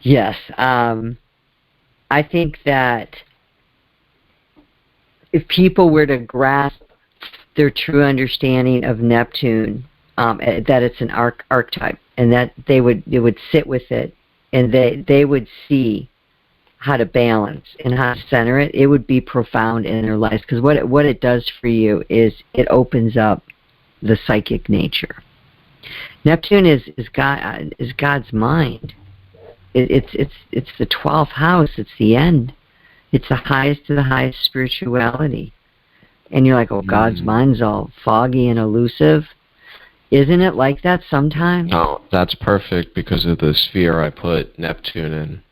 Yes. I think that if people were to grasp their true understanding of Neptune, that it's an archetype, and that it would sit with it, and they would see how to balance and how to center it, it would be profound in their lives. Because what it does for you is it opens up the psychic nature. Neptune is God's mind. It's the 12th house. It's the end. It's the highest of the highest spirituality. And you're like, oh, God's mind's all foggy and elusive. Isn't it like that sometimes? No, that's perfect because of the sphere I put Neptune in.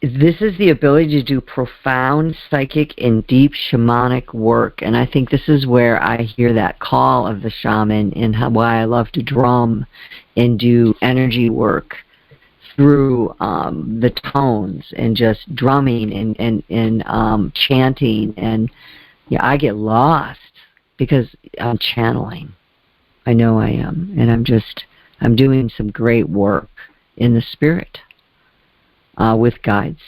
This is the ability to do profound psychic and deep shamanic work, and I think this is where I hear that call of the shaman, and why I love to drum and do energy work through the tones and just drumming and chanting, and I get lost because I'm channeling. I know I am, and I'm doing some great work in the spirit. With guides.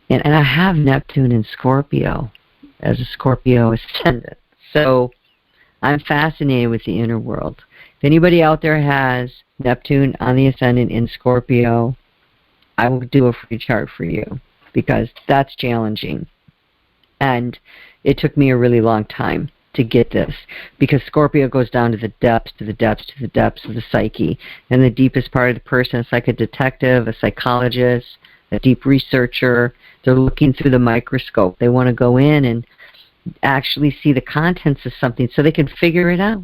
And I have Neptune in Scorpio as a Scorpio ascendant. So I'm fascinated with the inner world. If anybody out there has Neptune on the ascendant in Scorpio, I will do a free chart for you, because that's challenging. And it took me a really long time to get this, because Scorpio goes down to the depths, to the depths, to the depths of the psyche, and the deepest part of the person. It's like a detective, a psychologist, a deep researcher. They're looking through the microscope. They want to go in actually see the contents of something so they can figure it out,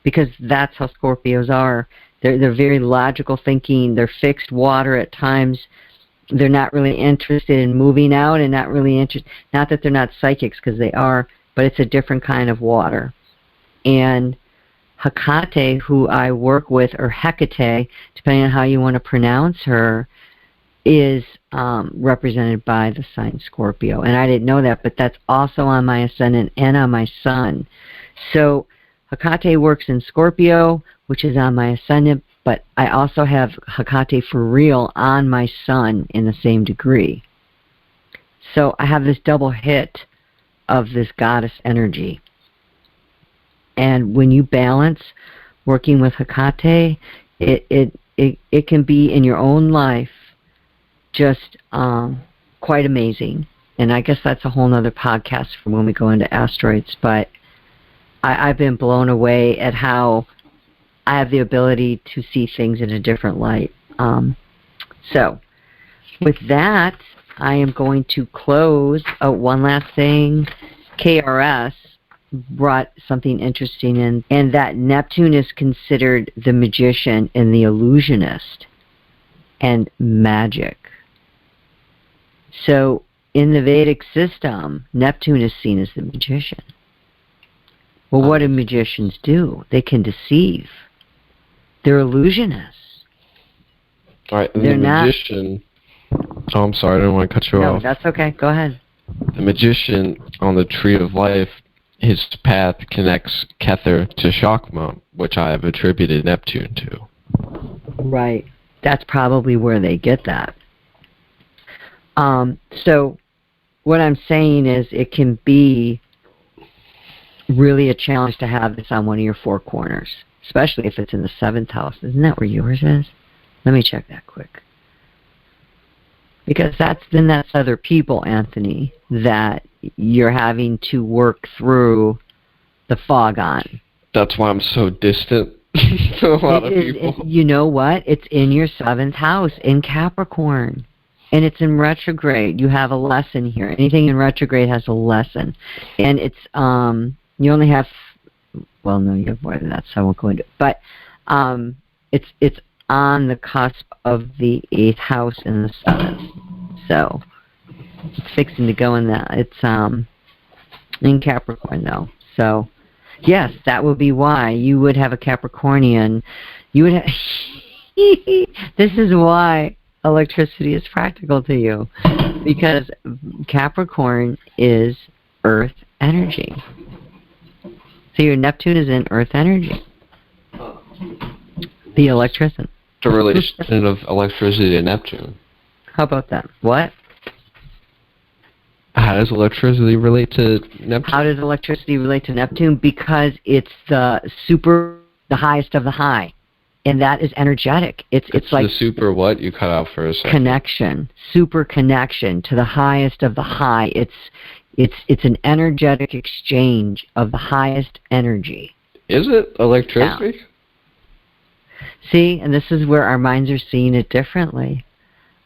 because that's how Scorpios are. They're very logical thinking. They're fixed water at times. They're not really interested in moving out, and not really interested, not that they're not psychics, because they are, but it's a different kind of water. And Hecate, who I work with, or Hecate, depending on how you want to pronounce her, is represented by the sign Scorpio. And I didn't know that, but that's also on my ascendant and on my sun. So Hecate works in Scorpio, which is on my ascendant, but I also have Hecate for real on my sun in the same degree. So I have this double hit of this goddess energy. And when you balance working with Hecate, it can be in your own life just quite amazing. And I guess that's a whole nother podcast for when we go into asteroids. But I've been blown away at how I have the ability to see things in a different light. So with that, I am going to close. Oh, one last thing. KRS brought something interesting in, and that Neptune is considered the magician and the illusionist and magic. So in the Vedic system, Neptune is seen as the magician. Well, what do magicians do? They can deceive. They're illusionists. All right, the magician... Oh, I'm sorry, I didn't want to cut you off. No, that's okay. Go ahead. The magician on the Tree of Life, his path connects Kether to CHOKMAH, which I have attributed Neptune to. Right. That's probably where they get that. So what I'm saying is it can be really a challenge to have this on one of your four corners, especially if it's in the 7th house. Isn't that where yours is? Let me check that quick. Because that's other people, Anthony, that you're having to work through the fog on. That's why I'm so distant to a lot of people. You know what? It's in your 7th house, in Capricorn. And it's in retrograde. You have a lesson here. Anything in retrograde has a lesson. And it's, you only have, well, no, you have more than that, so I won't go into it. But it's on the cusp of the 8th house and the 7th. So it's fixing to go in that. It's in Capricorn, though. So, yes, that would be why you would have a Capricornian. You would have... This is why electricity is practical to you. Because Capricorn is earth energy. So your Neptune is in earth energy. The electrician. The relation of electricity to Neptune. How about that? What? How does electricity relate to Neptune? How does electricity relate to Neptune? Because it's the highest of the high. And that is energetic. It's like the super what? You cut out for a second. Connection. Super connection to the highest of the high. It's an energetic exchange of the highest energy. Is it electricity? Yeah. See, and this is where our minds are seeing it differently.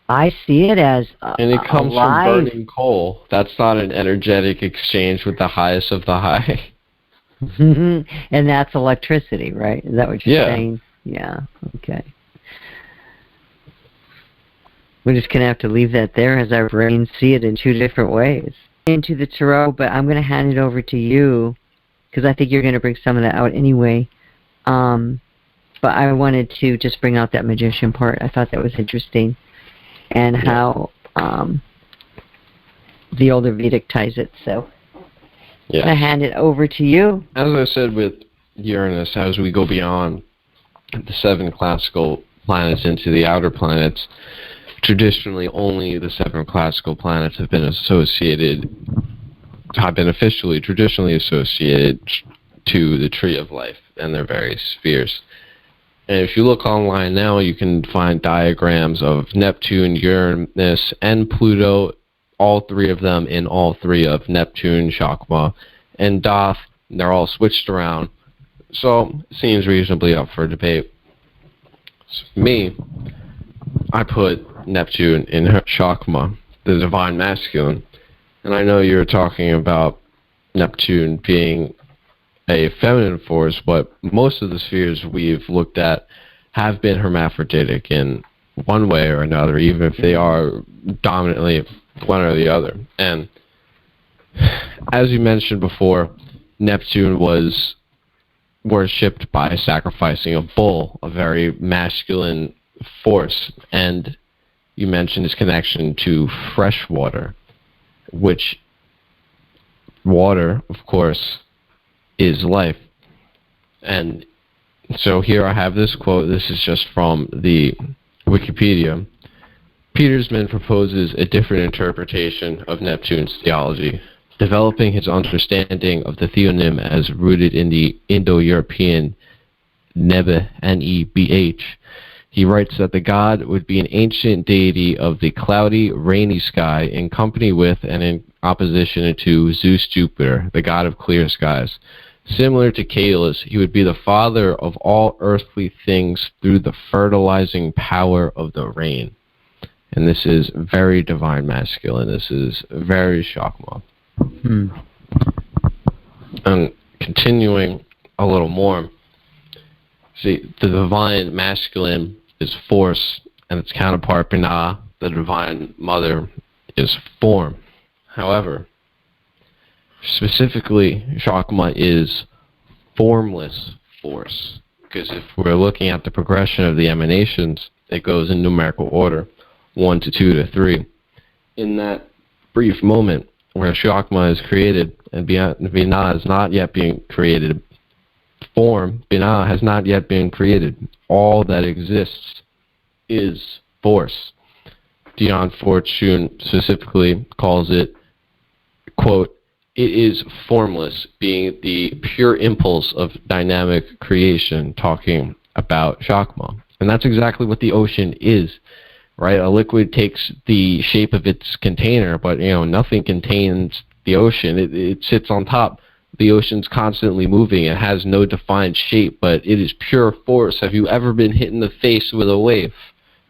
I see it as and it comes from burning coal. That's not an energetic exchange with the highest of the high. And that's electricity, right? Is that what you're saying? Yeah. Okay. We're just going to have to leave that there as our brains see it in two different ways. Into the tarot, but I'm going to hand it over to you because I think you're going to bring some of that out anyway. But I wanted to just bring out that magician part. I thought that was interesting. And how the older Vedic ties it. So I'm going to hand it over to you. As I said with Uranus, as we go beyond the 7 classical planets into the outer planets, traditionally only the 7 classical planets have been traditionally associated to the Tree of Life and their various spheres. And if you look online now, you can find diagrams of Neptune, Uranus, and Pluto, all 3 of them in all 3 of Neptune, CHOKMAH, and Thoth. They're all switched around. So, it seems reasonably up for debate. So for me, I put Neptune in CHOKMAH, the divine masculine. And I know you're talking about Neptune being a feminine force, but most of the spheres we've looked at have been hermaphroditic in one way or another, even if they are dominantly one or the other. And as you mentioned before, Neptune was worshipped by sacrificing a bull, a very masculine force. And you mentioned his connection to fresh water, which water, of course, is life. And so here I have this quote. This is just from the Wikipedia. Petersman proposes a different interpretation of Neptune's theology, developing his understanding of the theonym as rooted in the Indo-European Nebeh, N-E-B-H. He writes that the god would be an ancient deity of the cloudy, rainy sky in company with and in opposition to Zeus Jupiter, the god of clear skies. Similar to Caelus, he would be the father of all earthly things through the fertilizing power of the rain. And this is very divine masculine. This is very CHOKMAH. And continuing a little more, see, the divine masculine is force, and its counterpart, Binah, the divine mother, is form. However, specifically, CHOKMAH is formless force, because if we're looking at the progression of the emanations, it goes in numerical order, 1 to 2 to 3. In that brief moment where CHOKMAH is created and Binah is not yet being created, Binah has not yet been created. All that exists is force. Dion Fortune specifically calls it, quote, "It is formless, being the pure impulse of dynamic creation," talking about CHOKMAH. And that's exactly what the ocean is, right? A liquid takes the shape of its container, but nothing contains the ocean. It sits on top. The ocean's constantly moving. It has no defined shape, but it is pure force. Have you ever been hit in the face with a wave?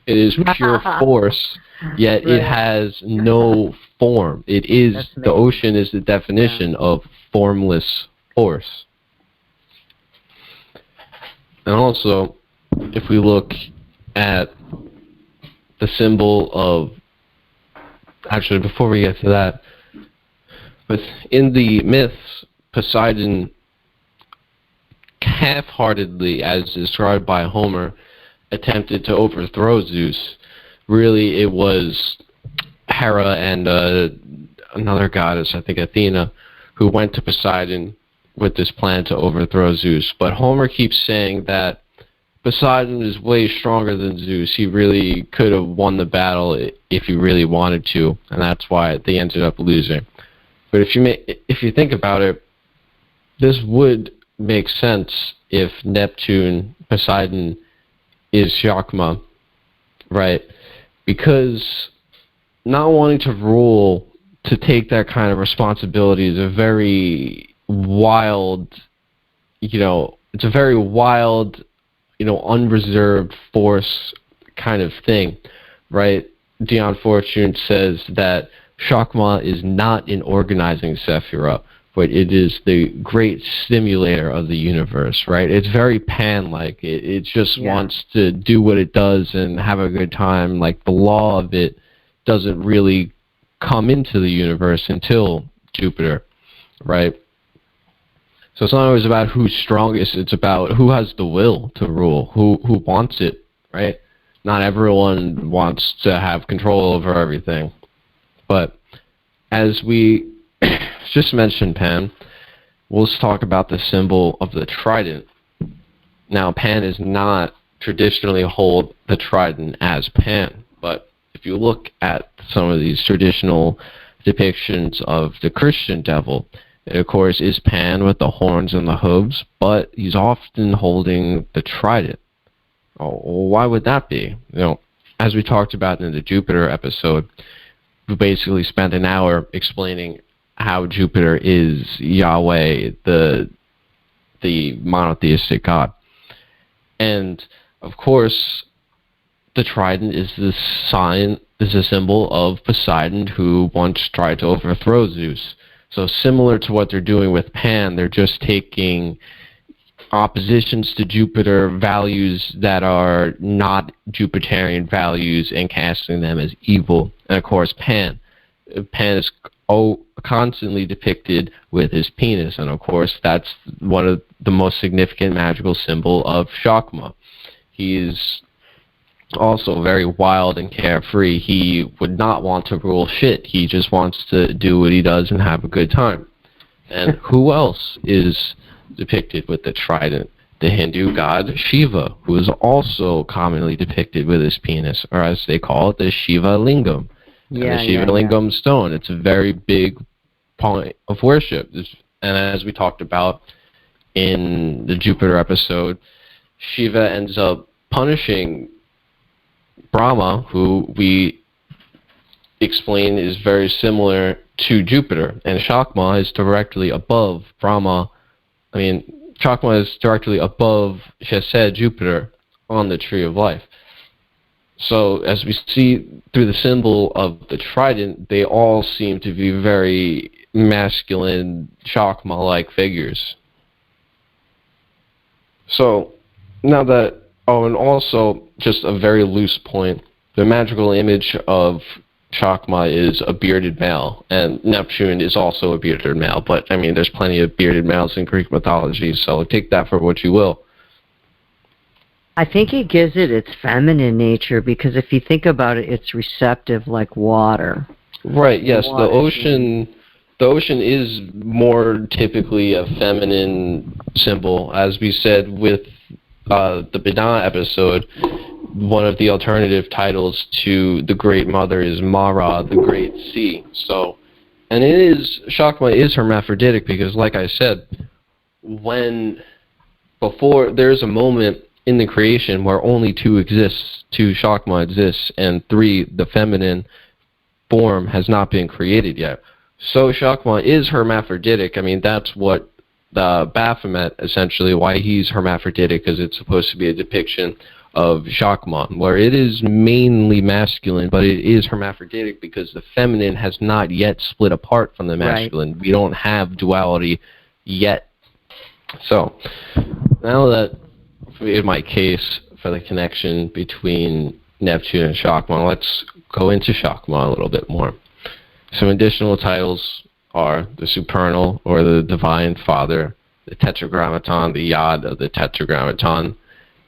It is pure force, yet it has no form. It is, the ocean is the definition of formless force. And also, if we look at the symbol of, actually before we get to that, but in the myths, Poseidon half-heartedly, as described by Homer, attempted to overthrow Zeus. Really, it was Hera and another goddess, I think Athena, who went to Poseidon with this plan to overthrow Zeus. But Homer keeps saying that Poseidon is way stronger than Zeus. He really could have won the battle if he really wanted to, and that's why they ended up losing. But if you think about it, this would make sense if Neptune, Poseidon, is CHOKMAH, right? Because not wanting to rule, to take that kind of responsibility is a very wild, it's a very wild, unreserved force kind of thing, right? Dion Fortune says that CHOKMAH is not an organizing Sephirah, but it is the great stimulator of the universe, right? It's very Pan-like. It just wants to do what it does and have a good time. Like, the law of it doesn't really come into the universe until Jupiter, right? So it's not always about who's strongest. It's about who has the will to rule, who wants it, right? Not everyone wants to have control over everything. But as we just mentioned Pan, let's talk about the symbol of the trident. Now, Pan is not traditionally hold the trident as Pan, but if you look at some of these traditional depictions of the Christian devil, it of course is Pan with the horns and the hooves, but he's often holding the trident. Oh, why would that be? As we talked about in the Jupiter episode, we basically spent an hour explaining how Jupiter is Yahweh, the monotheistic God. And of course, the trident is a symbol of Poseidon, who once tried to overthrow Zeus. So similar to what they're doing with Pan, they're just taking oppositions to Jupiter, values that are not Jupiterian values, and casting them as evil. And of course, Pan is constantly depicted with his penis, and of course, that's one of the most significant magical symbol of CHOKMAH. He's also very wild and carefree. He would not want to rule shit. He just wants to do what he does and have a good time. And who else is depicted with the trident? The Hindu god Shiva, who is also commonly depicted with his penis, or as they call it, the Shiva Lingam. Yeah, and the Shiva Lingam stone. It's a very big point of worship. And as we talked about in the Jupiter episode, Shiva ends up punishing Brahma, who we explain is very similar to Jupiter, and CHOKMAH is directly above Brahma. I mean, CHOKMAH is directly above Chesed, Jupiter, on the Tree of Life. So, as we see through the symbol of the trident, they all seem to be very masculine, CHOKMAH-like figures. So, now that, and also, just a very loose point, the magical image of CHOKMAH is a bearded male, and Neptune is also a bearded male, but, I mean, there's plenty of bearded males in Greek mythology, so take that for what you will. I think it gives it its feminine nature, because if you think about it, it's receptive like water. Right, yes, the ocean is more typically a feminine symbol. As we said with the Binah episode, one of the alternative titles to the Great Mother is Mara, the Great Sea. So, and CHOKMAH is hermaphroditic, because like I said, before there's a moment in the creation where only two CHOKMAH exists, and three, the feminine form, has not been created yet. So CHOKMAH is hermaphroditic. I mean, that's what Baphomet, essentially, why he's hermaphroditic, because it's supposed to be a depiction of CHOKMAH, where it is mainly masculine, but it is hermaphroditic because the feminine has not yet split apart from the masculine. Right. We don't have duality yet. So, now that we made my case for the connection between Neptune and CHOKMAH, let's go into CHOKMAH a little bit more. Some additional titles are the Supernal, or the Divine Father, the Tetragrammaton, the Yod of the Tetragrammaton,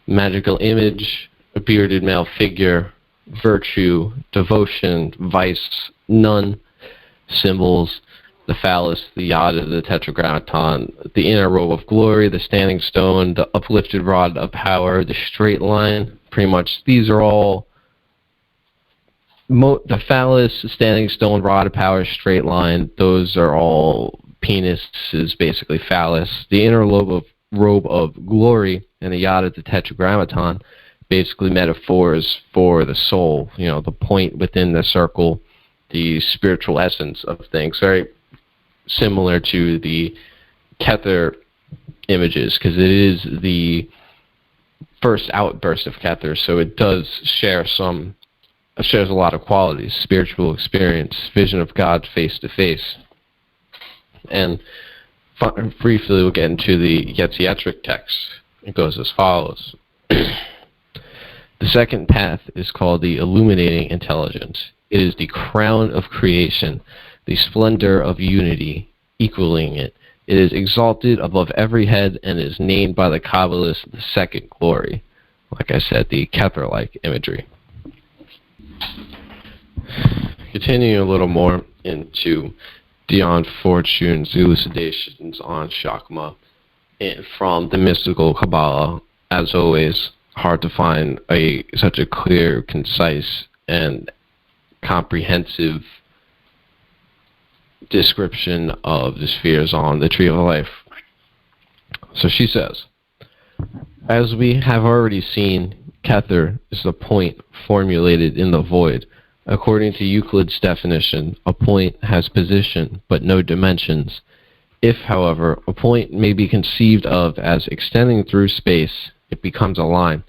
magical image, a bearded male figure, virtue, devotion, vice, none, symbols, the phallus, the Yod of the Tetragrammaton, the inner robe of glory, the standing stone, the uplifted rod of power, the straight line. Pretty much these are all the phallus, standing stone, rod of power, straight line. Those are all penis, is basically phallus. The inner robe of glory and the Yod of the Tetragrammaton, basically metaphors for the soul, the point within the circle, the spiritual essence of things. Very similar to the Kether images, because it is the first outburst of Kether, so it does shares a lot of qualities: spiritual experience, vision of God face to face. And briefly we'll get into the Esoteric text. It goes as follows. The second path is called the illuminating intelligence. It is the crown of creation, the splendor of unity, equaling it. It is exalted above every head and is named by the Kabbalists the second glory. Like I said, the Kether-like imagery. Continuing a little more into Dion Fortune's elucidations on CHOKMAH from the mystical Kabbalah. As always, hard to find such a clear, concise, and comprehensive description of the spheres on the Tree of Life. So she says, as we have already seen, Kether is the point formulated in the void. According to Euclid's definition, a point has position but no dimensions. If, however, a point may be conceived of as extending through space, it becomes a line.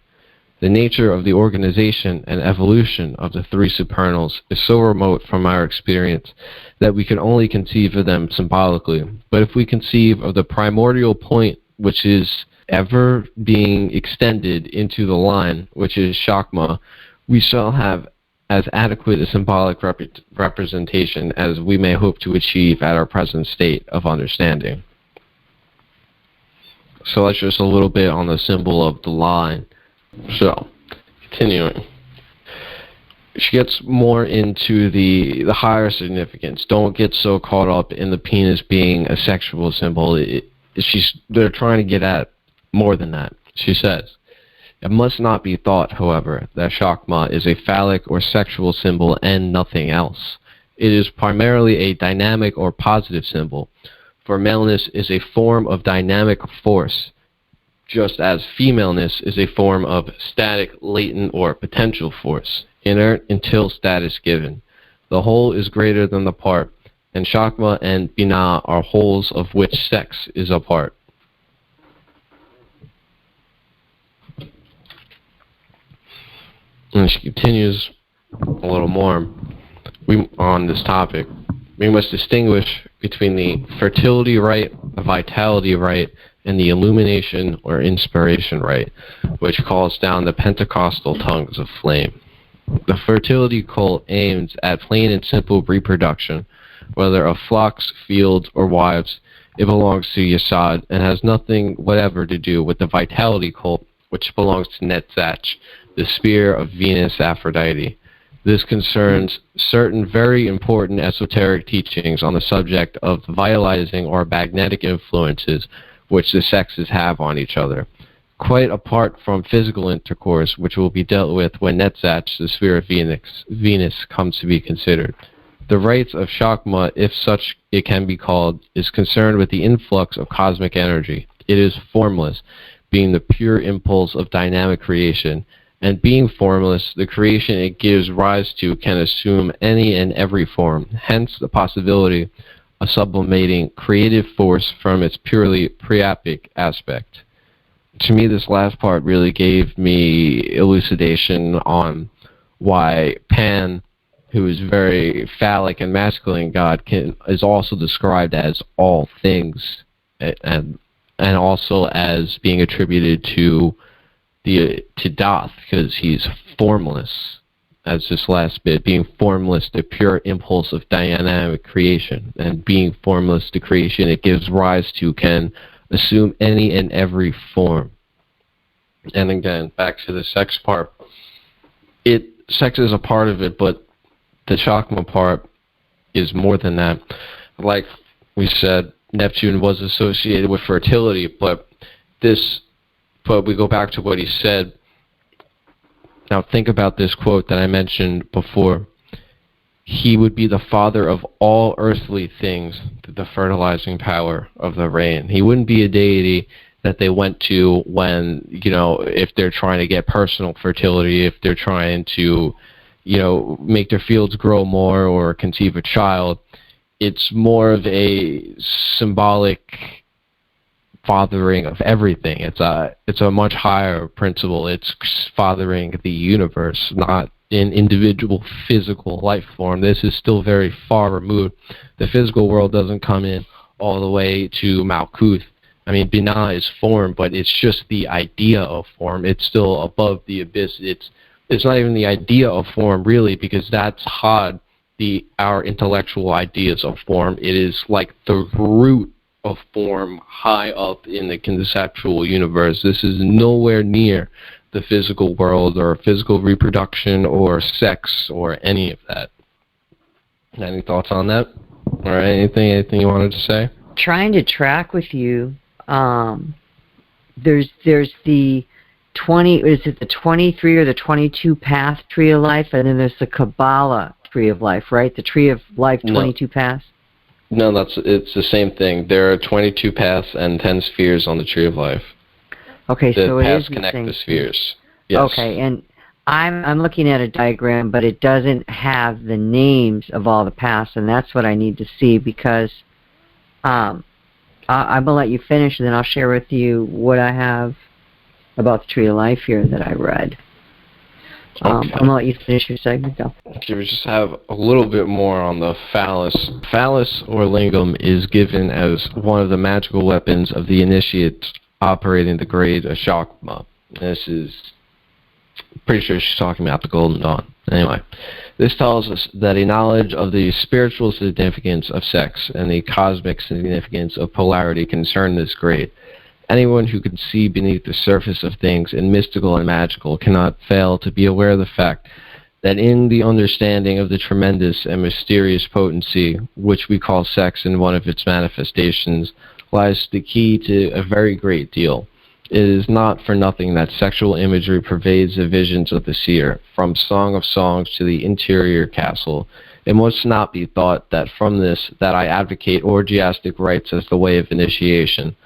The nature of the organization and evolution of the three supernals is so remote from our experience that we can only conceive of them symbolically. But if we conceive of the primordial point which is ever being extended into the line, which is CHOKMAH, we shall have as adequate a symbolic representation as we may hope to achieve at our present state of understanding. So that's just a little bit on the symbol of the line. So, continuing. She gets more into the higher significance. Don't get so caught up in the penis being a sexual symbol. They're trying to get at more than that. She says, it must not be thought, however, that CHOKMAH is a phallic or sexual symbol and nothing else. It is primarily a dynamic or positive symbol, for maleness is a form of dynamic force, just as femaleness is a form of static, latent, or potential force, inert until status given. The whole is greater than the part, and CHOKMAH and Binah are wholes of which sex is a part. And she continues a little more on this topic. We must distinguish between the fertility rite, the vitality rite, and the illumination or inspiration rite, which calls down the Pentecostal tongues of flame. The fertility cult aims at plain and simple reproduction, whether of flocks, fields, or wives. It belongs to Yesod and has nothing whatever to do with the vitality cult, which belongs to Netzach, the spear of Venus Aphrodite. This concerns certain very important esoteric teachings on the subject of vitalizing or magnetic influences which the sexes have on each other, quite apart from physical intercourse, which will be dealt with when Netzach, the sphere of Venus, comes to be considered. The rites of CHOKMAH, if such it can be called, is concerned with the influx of cosmic energy. It is formless, being the pure impulse of dynamic creation, and being formless, the creation it gives rise to can assume any and every form, hence the possibility of sublimating creative force from its purely priapic aspect. To me, this last part really gave me elucidation on why Pan, who is very phallic and masculine god, is also described as all things, and also as being attributed to Doth, because he's formless, as this last bit, being formless, the pure impulse of dynamic creation, and being formless, the creation it gives rise to can assume any and every form. And again, back to the sex part, sex is a part of it, but the CHOKMAH part is more than that. Like we said, Neptune was associated with fertility, but we go back to what he said. Now think about this quote that I mentioned before. He would be the father of all earthly things through the fertilizing power of the rain. He wouldn't be a deity that they went to when, if they're trying to get personal fertility, if they're trying to, make their fields grow more or conceive a child. It's more of a symbolic fathering of everything. It's a much higher principle. It's fathering the universe, not an individual physical life form. This is still very far removed. The physical world doesn't come in all the way to Malkuth. I mean, Binah is form, but it's just the idea of form. It's still above the abyss. It's not even the idea of form, really, because that's Had, our intellectual ideas of form. It is like the root of form high up in the conceptual universe. This is nowhere near the physical world or physical reproduction or sex or any of that. Any thoughts on that? Or anything you wanted to say? Trying to track with you. There's the 20, is it the 23 or the 22 path tree of life, and then there's the Kabbalah tree of life, right? The tree of life, 22 paths. No, it's the same thing. There are 22 paths and 10 spheres on the tree of life. Okay, so it is the paths connect the thing. spheres. Yes. Okay, and I'm looking at a diagram, but it doesn't have the names of all the paths, and that's what I need to see, because I'm going to let you finish, and then I'll share with you what I have about the Tree of Life here that I read. Okay. I'm going to let you finish your segment, though. Okay, we just have a little bit more on the phallus. Phallus, or lingam, is given as one of the magical weapons of the initiates operating the grade of CHOKMAH. This is, pretty sure she's talking about the Golden Dawn. Anyway, this tells us that a knowledge of the spiritual significance of sex and the cosmic significance of polarity concern this grade. Anyone who can see beneath the surface of things in mystical and magical cannot fail to be aware of the fact that in the understanding of the tremendous and mysterious potency, which we call sex in one of its manifestations, lies the key to a very great deal. It is not for nothing that sexual imagery pervades the visions of the seer, from Song of Songs to the interior castle. It must not be thought that from this that I advocate orgiastic rites as the way of initiation.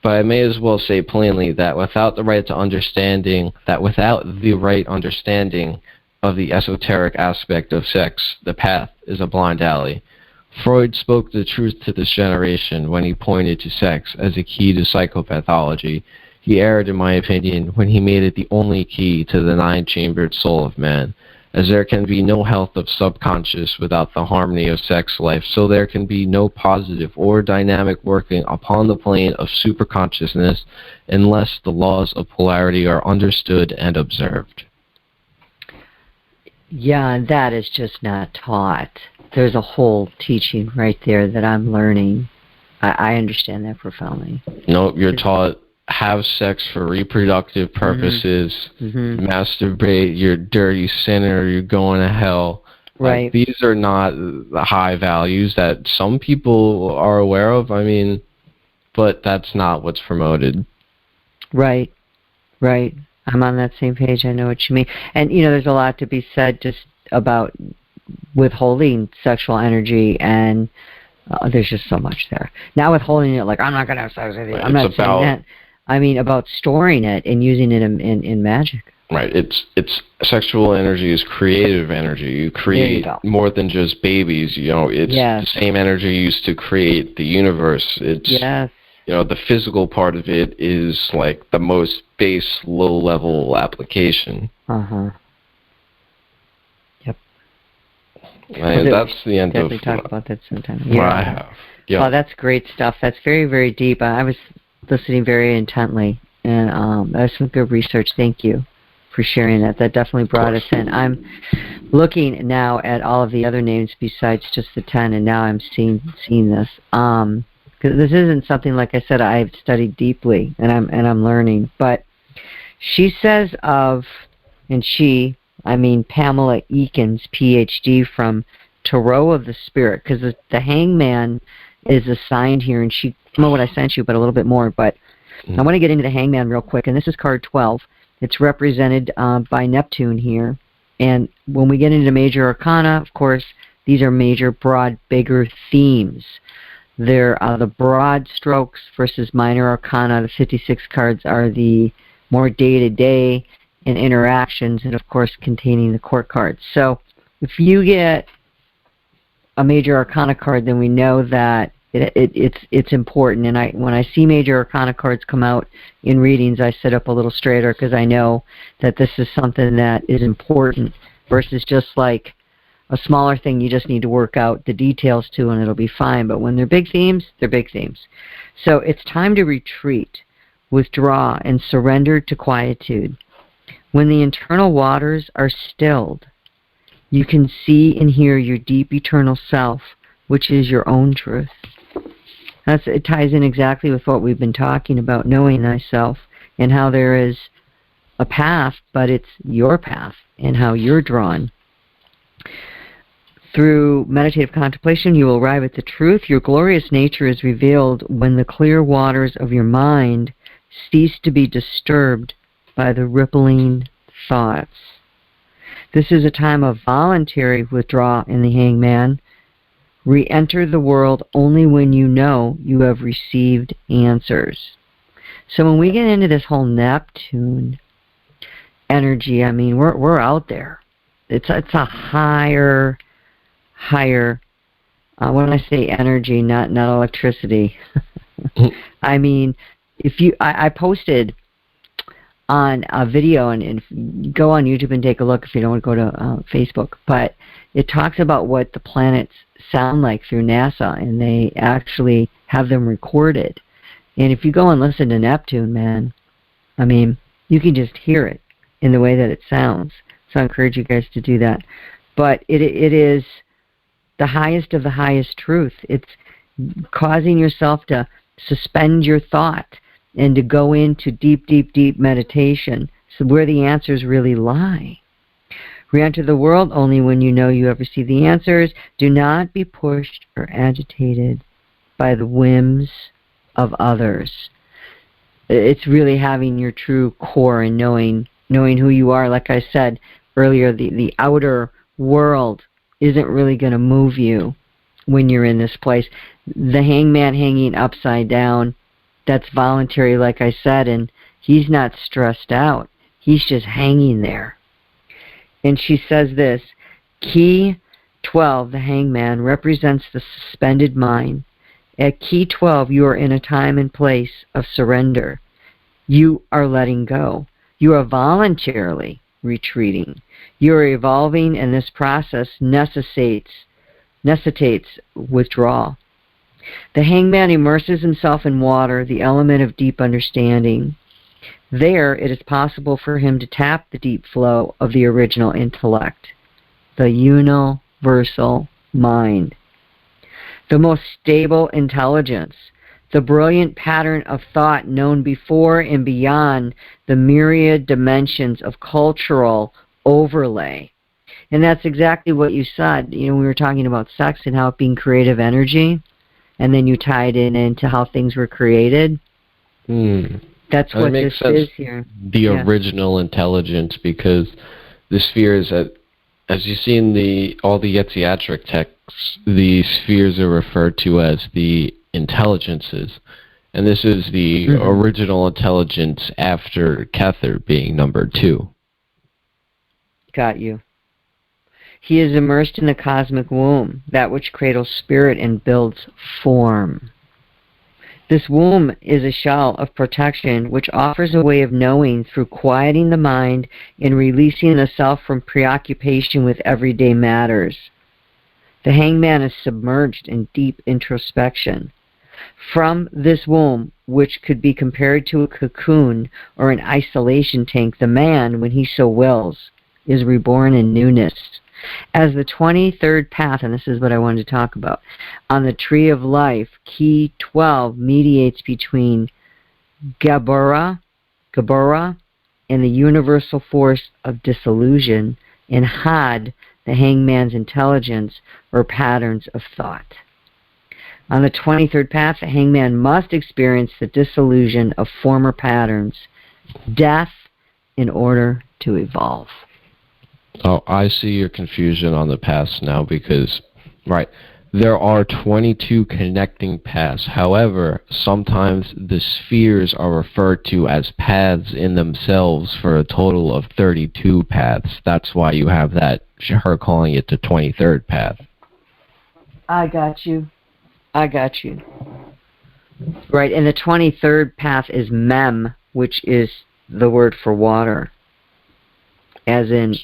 But I may as well say plainly that without the right understanding of the esoteric aspect of sex, the path is a blind alley. Freud spoke the truth to this generation when he pointed to sex as a key to psychopathology. He erred, in my opinion, when he made it the only key to the nine-chambered soul of man. As there can be no health of subconscious without the harmony of sex life, so there can be no positive or dynamic working upon the plane of superconsciousness unless the laws of polarity are understood and observed. Yeah, that is just not taught. There's a whole teaching right there that I'm learning. I understand that profoundly. No, you're taught have sex for reproductive purposes, masturbate, you're a dirty sinner, you're going to hell. Right. These are not the high values that some people are aware of, but that's not what's promoted. Right, right. I'm on that same page. I know what you mean. And, there's a lot to be said just about withholding sexual energy, and there's just so much there. Not withholding it like, I'm not going to have sex with you. I'm not saying that. I mean, about storing it and using it in magic. Right. It's sexual energy is creative energy. You create more than just babies. It's the same energy used to create the universe. It's the physical part of it is like the most base, low-level application. Yep. That's the end of. Definitely talk about that sometime. What I have. Yeah. Oh, that's great stuff. That's very, very deep. I was listening very intently, and that's some good research. Thank you for sharing that. That definitely brought us in. I'm looking now at all of the other names besides just the 10, and now I'm seeing this. Because this isn't something, like I said, I've studied deeply, and I'm learning. But she says of, and I mean Pamela Eakins, PhD, from Tarot of the Spirit, because the Hangman is assigned here, and she, I don't know what I sent you, but a little bit more. But I want to get into the Hangman real quick, and this is card 12. It's represented by Neptune here. And when we get into major arcana, of course, these are major, broad, bigger themes. They're the broad strokes versus minor arcana. The 56 cards are the more day-to-day and interactions, and of course containing the court cards. So if you get a major arcana card, then we know that it's important. And when I see major arcana cards come out in readings, I sit up a little straighter because I know that this is something that is important versus just like a smaller thing you just need to work out the details to and it'll be fine. But when they're big themes, they're big themes. So it's time to retreat, withdraw, and surrender to quietude. When the internal waters are stilled, you can see and hear your deep eternal self, which is your own truth. It ties in exactly with what we've been talking about, knowing thyself, and how there is a path, but it's your path and how you're drawn. Through meditative contemplation, you will arrive at the truth. Your glorious nature is revealed when the clear waters of your mind cease to be disturbed by the rippling thoughts. This is a time of voluntary withdrawal in the Hangman. Re-enter the world only when you know you have received answers. So when we get into this whole Neptune energy, I mean, we're out there. It's a higher. When I say energy, not electricity. I mean, I posted on a video, and go on YouTube and take a look if you don't want to go to Facebook. But it talks about what the planets sound like through NASA, and they actually have them recorded. And if you go and listen to Neptune, man, I mean, you can just hear it in the way that it sounds. So I encourage you guys to do that. But it is the highest of the highest truth. It's causing yourself to suspend your thought and to go into deep, deep, deep meditation, so where the answers really lie. Re-enter the world only when you know you have received the answers. Do not be pushed or agitated by the whims of others. It's really having your true core and knowing who you are. Like I said earlier, the outer world isn't really going to move you when you're in this place. The hangman hanging upside down, that's voluntary, like I said, and he's not stressed out. He's just hanging there. And she says this, Key 12, the hangman, represents the suspended mind. At Key 12, you are in a time and place of surrender. You are letting go. You are voluntarily retreating. You are evolving, and this process necessitates withdrawal. The hangman immerses himself in water, the element of deep understanding. There, it is possible for him to tap the deep flow of the original intellect, the universal mind, the most stable intelligence, the brilliant pattern of thought known before and beyond the myriad dimensions of cultural overlay. And that's exactly what you said. You know, we were talking about sex and how it being creative energy, and then you tied it into how things were created. That's what this is here. The original intelligence, because the spheres, as you see in all the Esoteric texts, the spheres are referred to as the intelligences. And this is the original intelligence after Kether being number 2. Got you. He is immersed in the cosmic womb, that which cradles spirit and builds form. This womb is a shell of protection which offers a way of knowing through quieting the mind and releasing the self from preoccupation with everyday matters. The hangman is submerged in deep introspection. From this womb, which could be compared to a cocoon or an isolation tank, the man, when he so wills, is reborn in newness. As the 23rd path, and this is what I wanted to talk about, on the Tree of Life, Key 12 mediates between Gabora, and the universal force of disillusion, and Had, the hangman's intelligence, or patterns of thought. On the 23rd path, the hangman must experience the disillusion of former patterns, death, in order to evolve. Oh, I see your confusion on the paths now because, there are 22 connecting paths. However, sometimes the spheres are referred to as paths in themselves for a total of 32 paths. That's why you have that, her calling it the 23rd path. I got you. Right, and the 23rd path is Mem, which is the word for water. As in...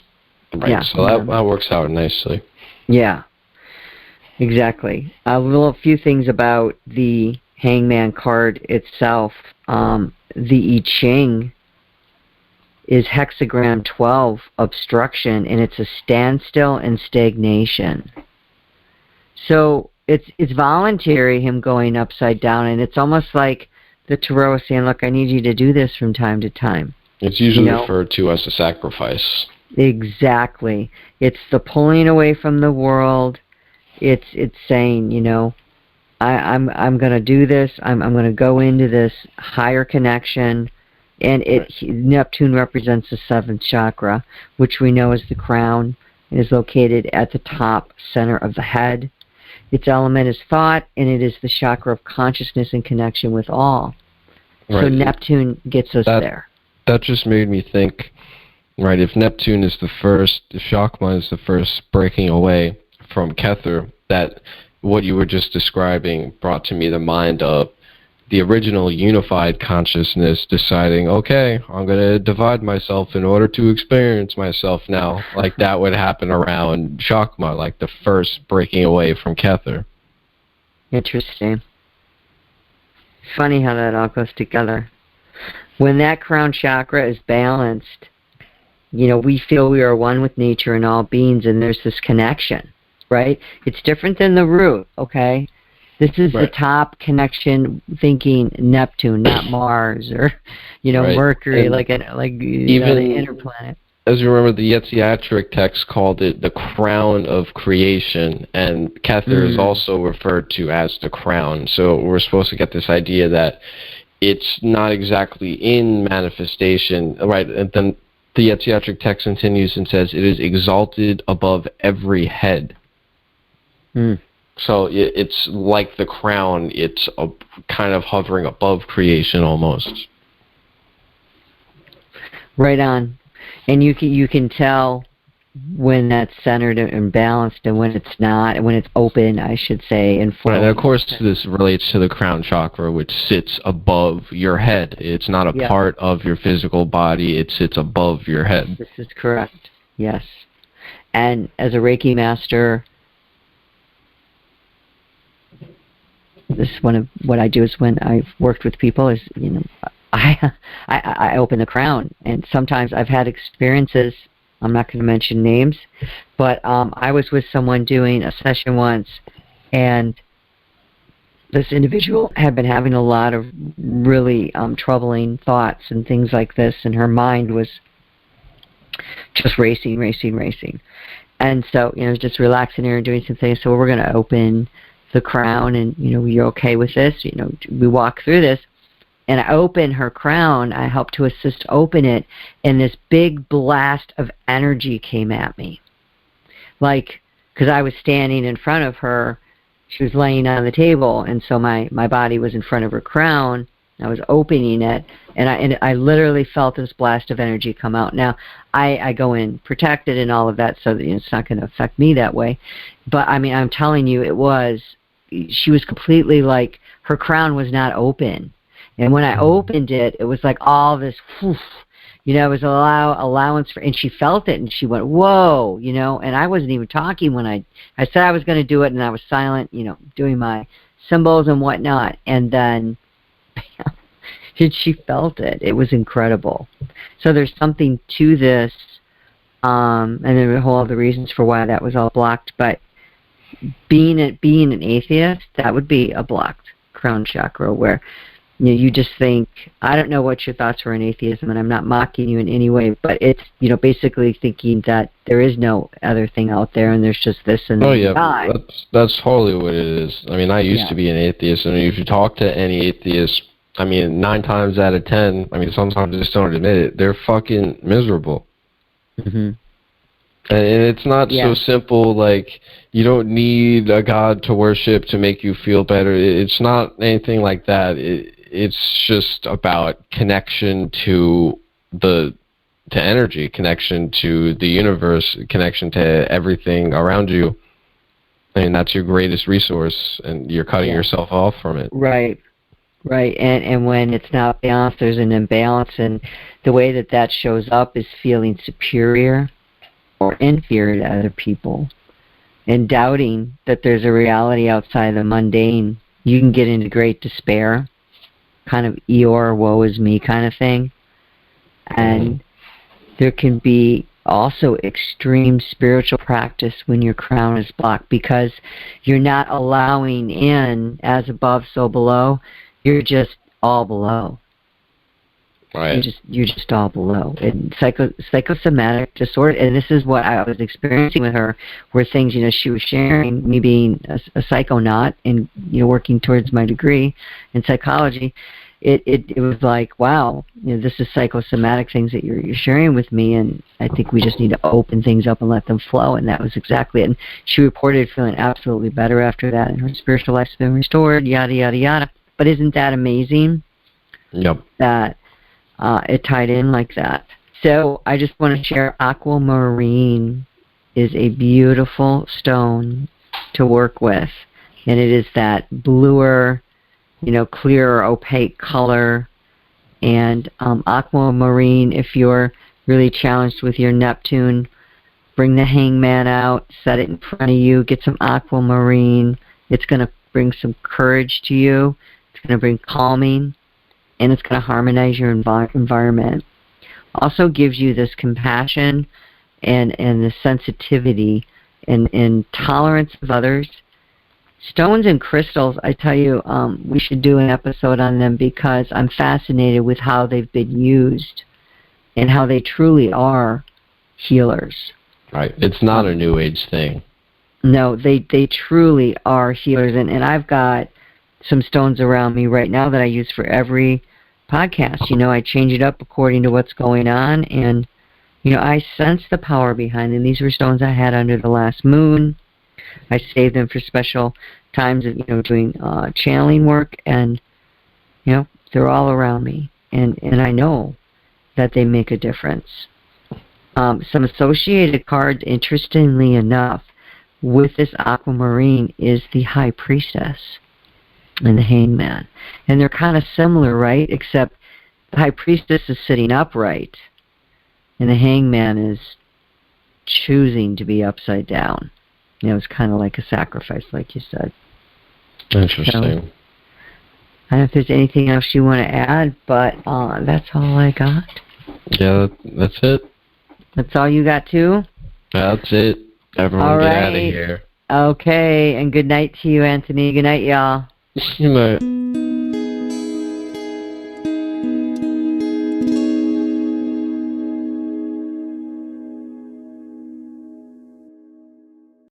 Right, yeah, so that works out nicely. Yeah, exactly. A few things about the hangman card itself. The I Ching is hexagram 12, obstruction, and it's a standstill and stagnation. So it's voluntary, him going upside down, and it's almost like the tarot is saying, look, I need you to do this from time to time. It's usually referred to as a sacrifice. Exactly. It's the pulling away from the world. It's saying, I'm going to do this. I'm going to go into this higher connection. And Neptune represents the 7th chakra, which we know is the crown, and is located at the top center of the head. Its element is thought, and it is the chakra of consciousness and connection with all. Right. So Neptune gets us there. That just made me think... Right, if Neptune is the first, if CHOKMAH is the first breaking away from Kether, that what you were just describing brought to me the mind of the original unified consciousness deciding, okay, I'm going to divide myself in order to experience myself now. Like that would happen around CHOKMAH, like the first breaking away from Kether. Interesting. Funny how that all goes together. When that crown chakra is balanced, we feel we are one with nature and all beings, and there's this connection, right? It's different than the root, okay? This is the top connection, thinking Neptune, not Mars or, Mercury, like even the inner planet. As you remember, the Esoteric text called it the crown of creation, and Kether is also referred to as the crown. So we're supposed to get this idea that it's not exactly in manifestation, right? And then the Esoteric text continues and says it is exalted above every head. So it's like the crown. It's kind of hovering above creation almost. Right on. And you can tell when that's centered and balanced and when it's not, and when it's open, I should say, and full. Right, and of course this relates to the crown chakra, which sits above your head. It's not a part of your physical body. It sits above your head. This is correct. Yes. And as a Reiki master, this is one of what I do is when I've worked with people is, I open the crown, and sometimes I've had experiences, I'm not going to mention names, but I was with someone doing a session once, and this individual had been having a lot of really troubling thoughts and things like this, and her mind was just racing. And so, just relaxing her and doing some things. So we're going to open the crown, and, you're okay with this? We walk through this. And I open her crown, I helped to assist open it, and this big blast of energy came at me. Like, because I was standing in front of her, she was laying on the table, and so my body was in front of her crown, I was opening it, and I literally felt this blast of energy come out. Now, I go in protected and all of that, so that it's not going to affect me that way. But, I'm telling you, she was completely like, her crown was not open. And when I opened it, it was like all this, whoosh, it was allowance for, and she felt it, and she went, whoa, and I wasn't even talking when I said I was going to do it, and I was silent, doing my symbols and whatnot, and then she felt it. It was incredible. So there's something to this, and there were a whole other reasons for why that was all blocked, but being an atheist, that would be a blocked crown chakra, where you just think, I don't know what your thoughts were on atheism, and I'm not mocking you in any way, but it's, basically thinking that there is no other thing out there, and there's just this and that. That's totally what it is. I used to be an atheist, and if you talk to any atheist, 9 times out of 10, sometimes they just don't admit it, they're fucking miserable. Mm-hmm. And it's not so simple, like, you don't need a god to worship to make you feel better. It's not anything like that. It's just about connection to energy, connection to the universe, connection to everything around you. That's your greatest resource, and you're cutting yourself off from it. Right. And when it's not balanced, there's an imbalance, and the way that shows up is feeling superior or inferior to other people, and doubting that there's a reality outside the mundane. You can get into great despair, kind of Eeyore, woe is me kind of thing. And there can be also extreme spiritual practice when your crown is blocked, because you're not allowing in as above, so below. You're just all below. Right. You're just all below. And psychosomatic disorder, and this is what I was experiencing with her, were things, she was sharing, me being a psychonaut and, working towards my degree in psychology. It was like, wow, this is psychosomatic things that you're sharing with me, and I think we just need to open things up and let them flow, and that was exactly it. And she reported feeling absolutely better after that, and her spiritual life's been restored, yada, yada, yada. But isn't that amazing? Yep. That it tied in like that. So I just want to share, Aquamarine is a beautiful stone to work with, and it is that bluer, clear or opaque color. And Aquamarine, if you're really challenged with your Neptune, bring the Hangman out, set it in front of you, get some Aquamarine. It's going to bring some courage to you. It's going to bring calming, and it's going to harmonize your environment. Also gives you this compassion and the sensitivity and tolerance of others. Stones and crystals, I tell you, we should do an episode on them because I'm fascinated with how they've been used and how they truly are healers. Right. It's not a New Age thing. No, they truly are healers. And I've got some stones around me right now that I use for every podcast. I change it up according to what's going on. And, I sense the power behind them. These were stones I had under the last moon. I saved them for special times of, doing channeling work. And, they're all around me. And I know that they make a difference. Some associated cards, interestingly enough, with this Aquamarine is the High Priestess and the Hangman. And they're kind of similar, right? Except the High Priestess is sitting upright, and the Hangman is choosing to be upside down. It's kind of like a sacrifice, like you said. Interesting. So, I don't know if there's anything else you want to add, but that's all I got. Yeah, that's it. That's all you got, too? That's it. Everyone all get right. out of here. Okay, and good night to you, Anthony. Good night, y'all. Good night.